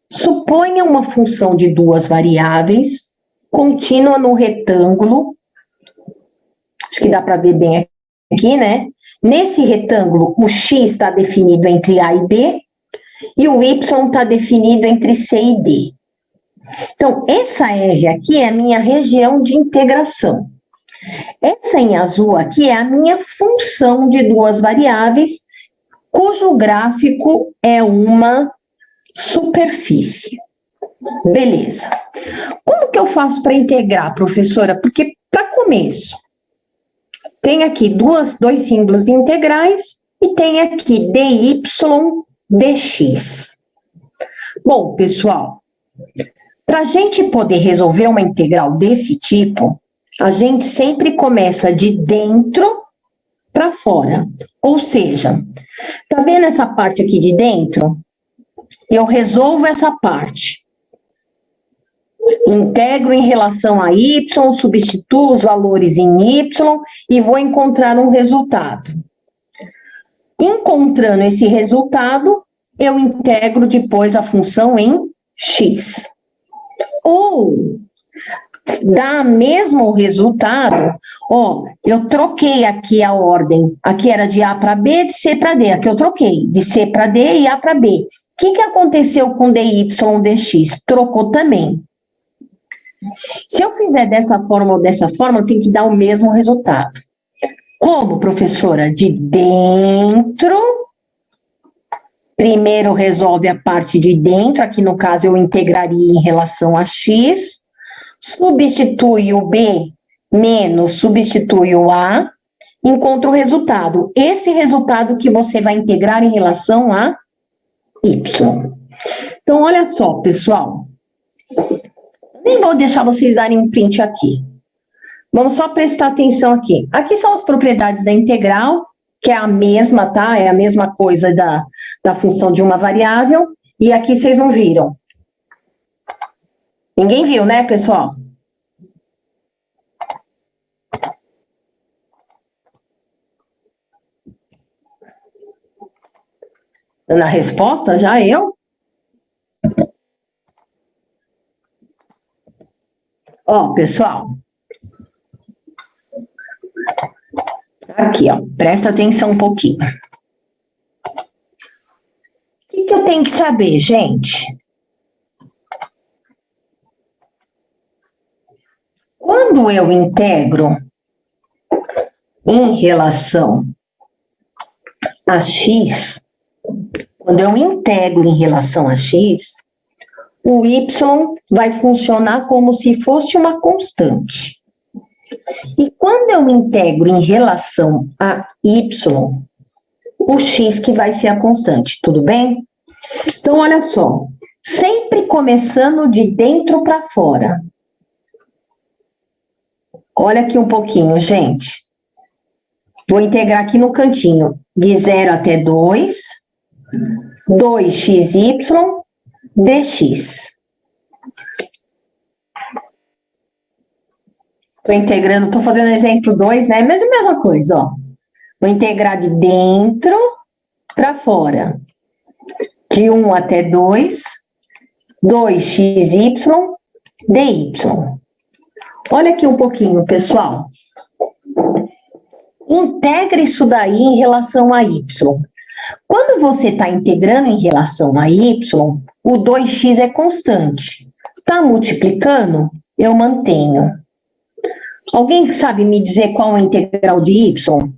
S1: Suponha uma função de duas variáveis contínua no retângulo, acho que dá para ver bem aqui, né? Nesse retângulo, o x está definido entre A e B, e o y está definido entre C e D. Então, essa R aqui é a minha região de integração. Essa em azul aqui é a minha função de duas variáveis, cujo gráfico é uma superfície. Beleza. Como que eu faço para integrar, professora? Porque, para começo, tem aqui dois símbolos de integrais e tem aqui dy dx. Bom, pessoal, para a gente poder resolver uma integral desse tipo, a gente sempre começa de dentro para fora. Ou seja, tá vendo essa parte aqui de dentro? Eu resolvo essa parte. Integro em relação a y, substituo os valores em y e vou encontrar um resultado. Encontrando esse resultado, eu integro depois a função em x. Ou dá mesmo resultado, ó, eu troquei aqui a ordem, aqui era de A para B, de C para D, aqui eu troquei, de C para D e A para B. O que aconteceu com dy dx? Trocou também. Se eu fizer dessa forma ou dessa forma, tem que dar o mesmo resultado. Como, professora? De dentro Primeiro resolve a parte de dentro, aqui no caso eu integraria em relação a x, substitui o b menos substitui o a, encontra o resultado. Esse resultado que você vai integrar em relação a y. Então, olha só, pessoal. Nem vou deixar vocês darem um print aqui. Vamos só prestar atenção aqui. Aqui são as propriedades da integral, que é a mesma, tá? É a mesma coisa da função de uma variável. E aqui vocês não viram. Ninguém viu, né, pessoal? Na resposta, já eu? Ó, pessoal. Aqui, ó. Presta atenção um pouquinho. O que eu tenho que saber, gente? Quando eu integro em relação a x, quando eu integro em relação a x, o y vai funcionar como se fosse uma constante. E quando eu integro em relação a y, o x que vai ser a constante, tudo bem? Então, olha só, sempre começando de dentro para fora. Olha aqui um pouquinho, gente. Vou integrar aqui no cantinho, de 0 até 2, 2xy dx. Estou integrando, estou fazendo exemplo 2, né? Mas é a mesma coisa, ó. Vou integrar de dentro para fora. De 1 até 2, 2xy dy. Olha aqui um pouquinho, pessoal. Integra isso daí em relação a y. Quando você está integrando em relação a y, o 2x é constante. Está multiplicando? Eu mantenho. Alguém sabe me dizer qual é a integral de y?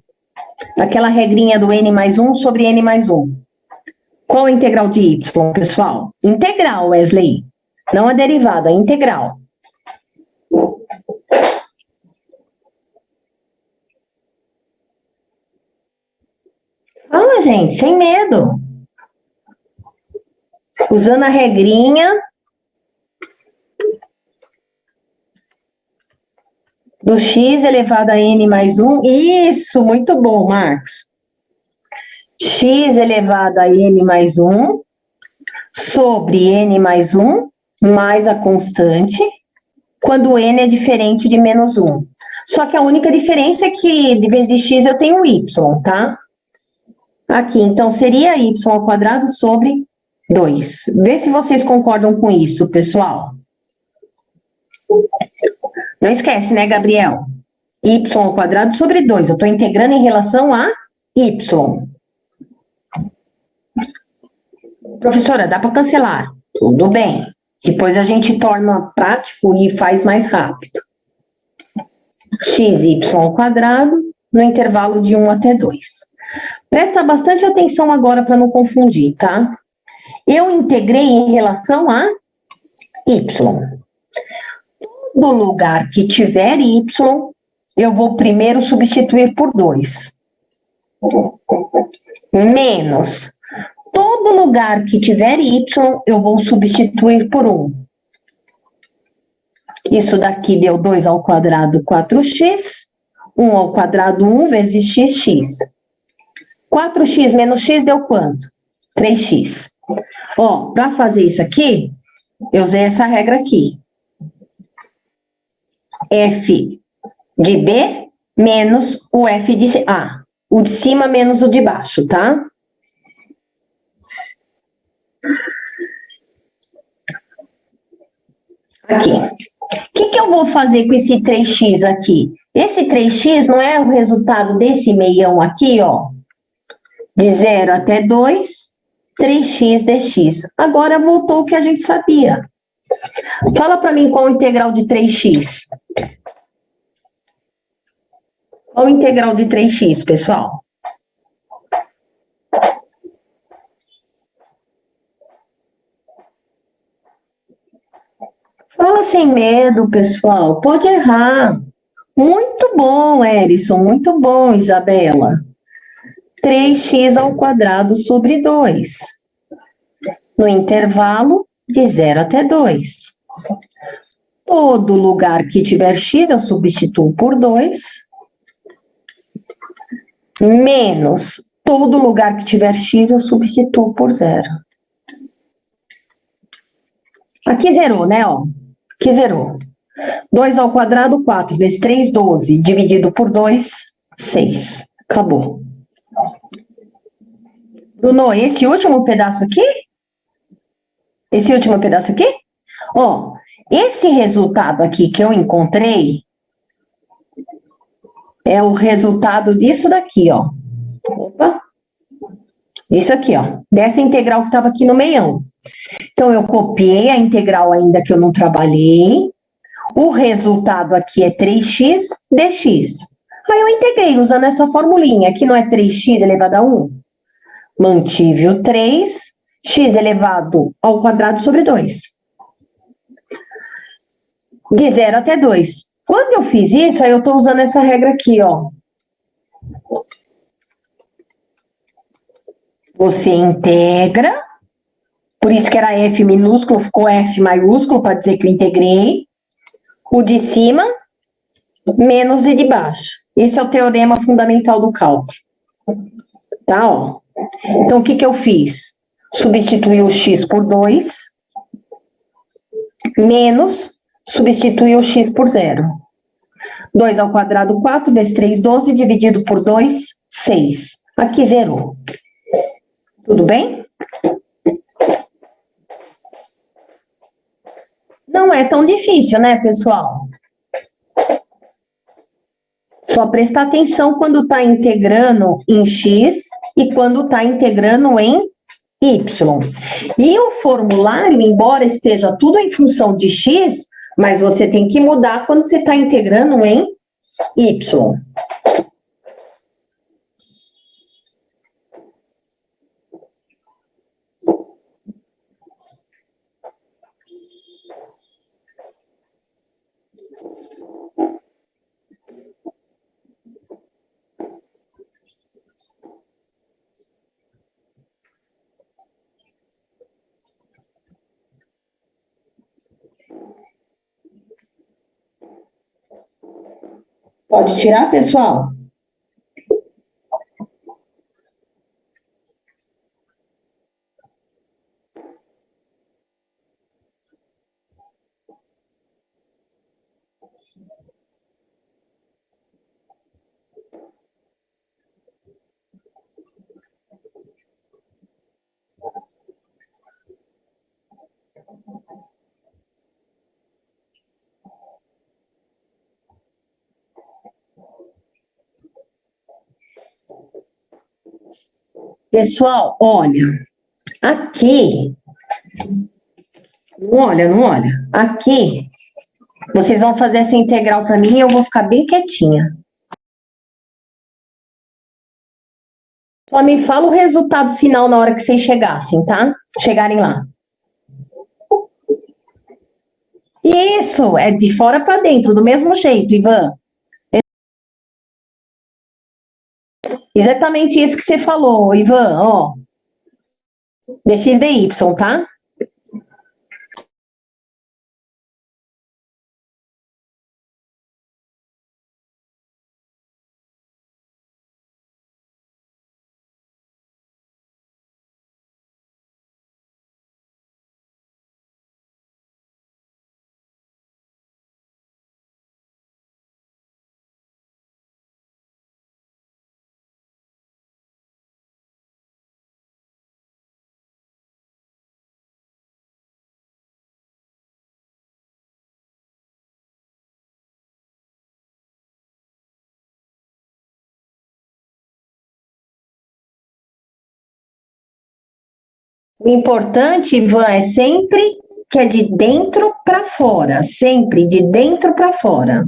S1: Aquela regrinha do n mais 1 sobre n mais 1. Qual a integral de y, pessoal? Integral, Wesley. Não a derivada, a integral. Fala, gente, sem medo. Usando a regrinha do x elevado a n mais 1. Isso, muito bom, Marcos. X elevado a n mais 1 sobre n mais 1 mais a constante, quando n é diferente de menos 1. Só que a única diferença é que, de vez de x, eu tenho y, tá? Aqui, então, seria y ao quadrado sobre 2. Vê se vocês concordam com isso, pessoal. Não esquece, né, Gabriel? Y ao quadrado sobre 2. Eu estou integrando em relação a y. Professora, dá para cancelar? Tudo bem. Depois a gente torna prático e faz mais rápido. xy ao quadrado no intervalo de 1 até 2. Presta bastante atenção agora para não confundir, tá? Eu integrei em relação a y. Todo lugar que tiver y, eu vou primeiro substituir por 2. Menos. Todo lugar que tiver y, eu vou substituir por 1. Isso daqui deu 2 ao quadrado, 4x. 1 ao quadrado, 1 vezes x. 4x menos x deu quanto? 3x. Ó, para fazer isso aqui, eu usei essa regra aqui. F de B menos o F de A. O de cima menos o de baixo, tá? Aqui. O que eu vou fazer com esse 3x aqui? Esse 3x não é o resultado desse meião aqui, ó. De 0 até 2, 3x dx. Agora voltou o que a gente sabia. Fala para mim qual a integral de 3x. Qual a integral de 3x, pessoal? Fala sem medo, pessoal. Pode errar. Muito bom, Erison. Muito bom, Isabela. 3x² sobre 2. No intervalo de 0 até 2. Todo lugar que tiver x eu substituo por 2. Menos todo lugar que tiver x eu substituo por 0. Aqui zerou, né? Ó. Aqui zerou. 2², 4 vezes 3, 12. Dividido por 2, 6. Acabou. Bruno, esse último pedaço aqui? Esse último pedaço aqui? Ó, esse resultado aqui que eu encontrei é o resultado disso daqui, ó. Opa. Isso aqui, ó. Dessa integral que estava aqui no meião. Então, eu copiei a integral ainda que eu não trabalhei. O resultado aqui é 3x dx. Aí eu integrei usando essa formulinha. Aqui não é 3x elevado a 1? Mantive o 3, x elevado ao quadrado sobre 2. De 0 até 2. Quando eu fiz isso, aí eu estou usando essa regra aqui, ó. Você integra, por isso que era F minúsculo, ficou F maiúsculo, para dizer que eu integrei. O de cima, menos o de baixo. Esse é o teorema fundamental do cálculo. Tá, ó. Então, o que eu fiz? Substituí o x por 2, menos substituir o x por 0. 2², 4 vezes 3, 12, dividido por 2, 6. Aqui zerou. Tudo bem? Não é tão difícil, né, pessoal? Só prestar atenção quando está integrando em x e quando está integrando em y. E o formulário, embora esteja tudo em função de x, mas você tem que mudar quando você está integrando em y. Pode tirar, pessoal? Pessoal, olha, aqui, não olha, não olha. Aqui, vocês vão fazer essa integral para mim e eu vou ficar bem quietinha. Só me fala o resultado final na hora que vocês chegassem, tá? Chegarem lá. Isso, é de fora para dentro, do mesmo jeito, Ivan. Exatamente isso que você falou, Ivan, ó. Dx dy, tá? O importante, Ivan, é sempre que é de dentro para fora, sempre de dentro para fora.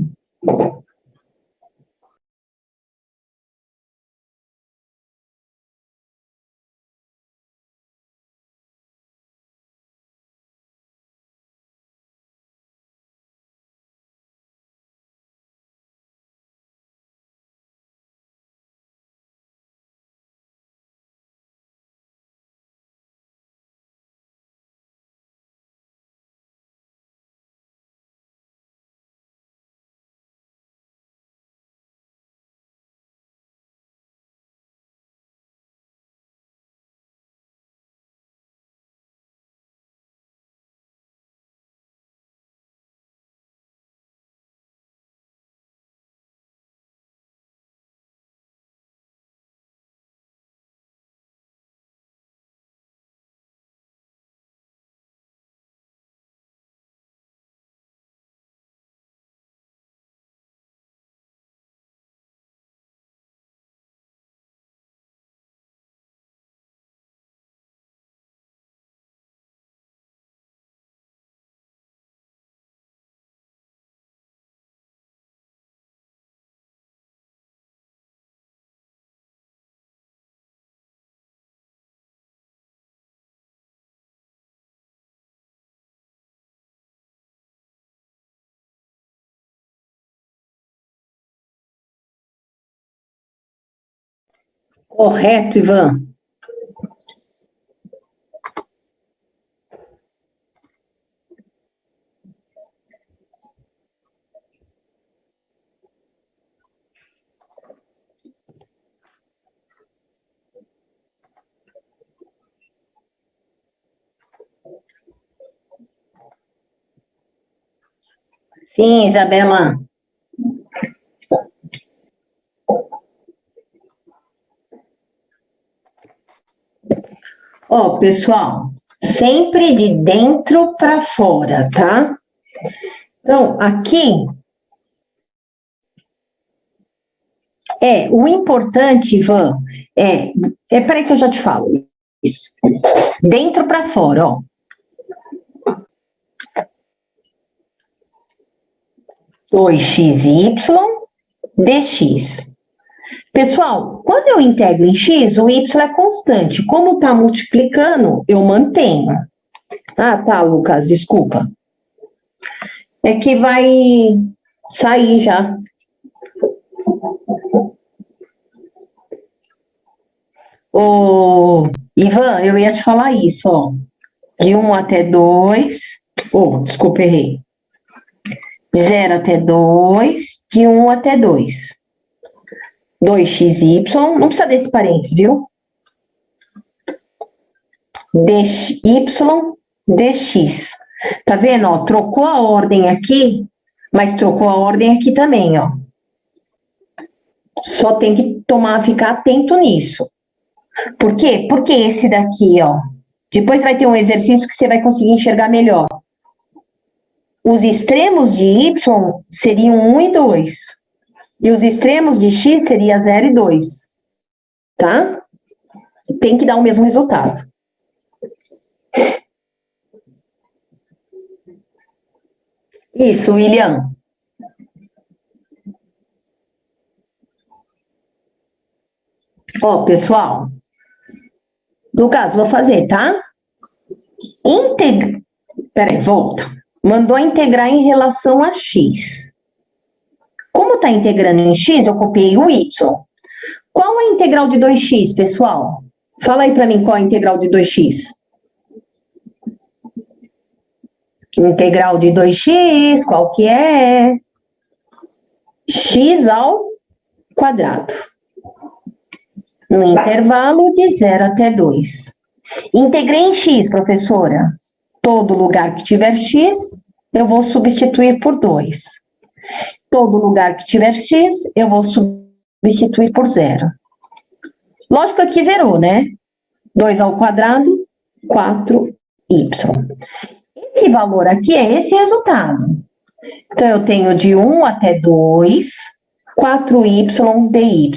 S1: Correto, Ivan. Sim, Isabela. Ó, pessoal, sempre de dentro para fora, tá? Então, aqui o importante, Ivan, peraí que eu já te falo isso. Dentro para fora, ó. Dois xy dx. Pessoal, quando eu integro em x, o y é constante. Como está multiplicando, eu mantenho. Ah, tá, Lucas, desculpa. É que vai sair já. Ô, Ivan, eu ia te falar isso, ó. De 1 até 2. Desculpa, errei. 0 até 2, de 1 até 2. 2xy, não precisa desse parênteses, viu? dy, dx. Tá vendo, ó? Trocou a ordem aqui, mas trocou a ordem aqui também, ó. Só tem que ficar atento nisso. Por quê? Porque esse daqui, ó, depois vai ter um exercício que você vai conseguir enxergar melhor. Os extremos de y seriam 1 e 2. E os extremos de x seria 0 e 2. Tá? Tem que dar o mesmo resultado. Isso, William. Ó, pessoal. Lucas, vou fazer, tá? Peraí, volta. Mandou integrar em relação a x. Como está integrando em x, eu copiei o y. Qual é a integral de 2x, pessoal? Fala aí para mim qual é a integral de 2x. Integral de 2x, qual que é? X ao quadrado. No intervalo de 0 até 2. Integrei em x, professora. Todo lugar que tiver x, eu vou substituir por 2. Todo lugar que tiver x, eu vou substituir por 0. Lógico que aqui zerou, né? 2 ao quadrado, 4y. Esse valor aqui é esse resultado. Então, eu tenho de 1 até 2, 4y dy.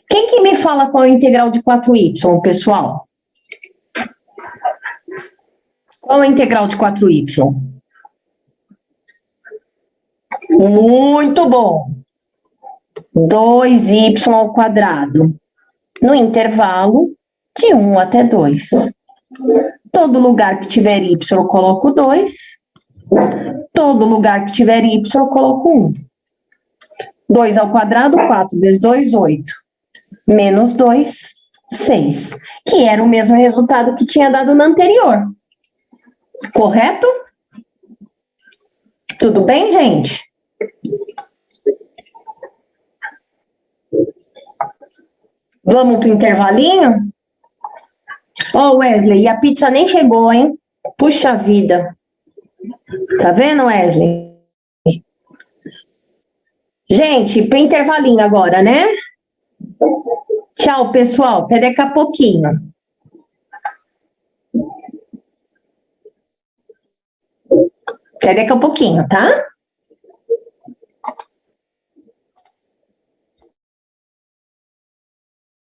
S1: Quem que me fala qual é a integral de 4y, pessoal? Qual é a integral de 4y? Muito bom. 2y ao quadrado. No intervalo de 1 até 2. Todo lugar que tiver y, eu coloco 2. Todo lugar que tiver y, eu coloco 1. 2 ao quadrado, 4 vezes 2, 8. Menos 2, 6. Que era o mesmo resultado que tinha dado na anterior. Correto? Tudo bem, gente? Vamos para o intervalinho? Ó, Wesley, e a pizza nem chegou, hein? Puxa vida. Tá vendo, Wesley? Gente, para intervalinho agora, né? Tchau, pessoal. Até daqui a pouquinho. Até daqui a pouquinho, tá?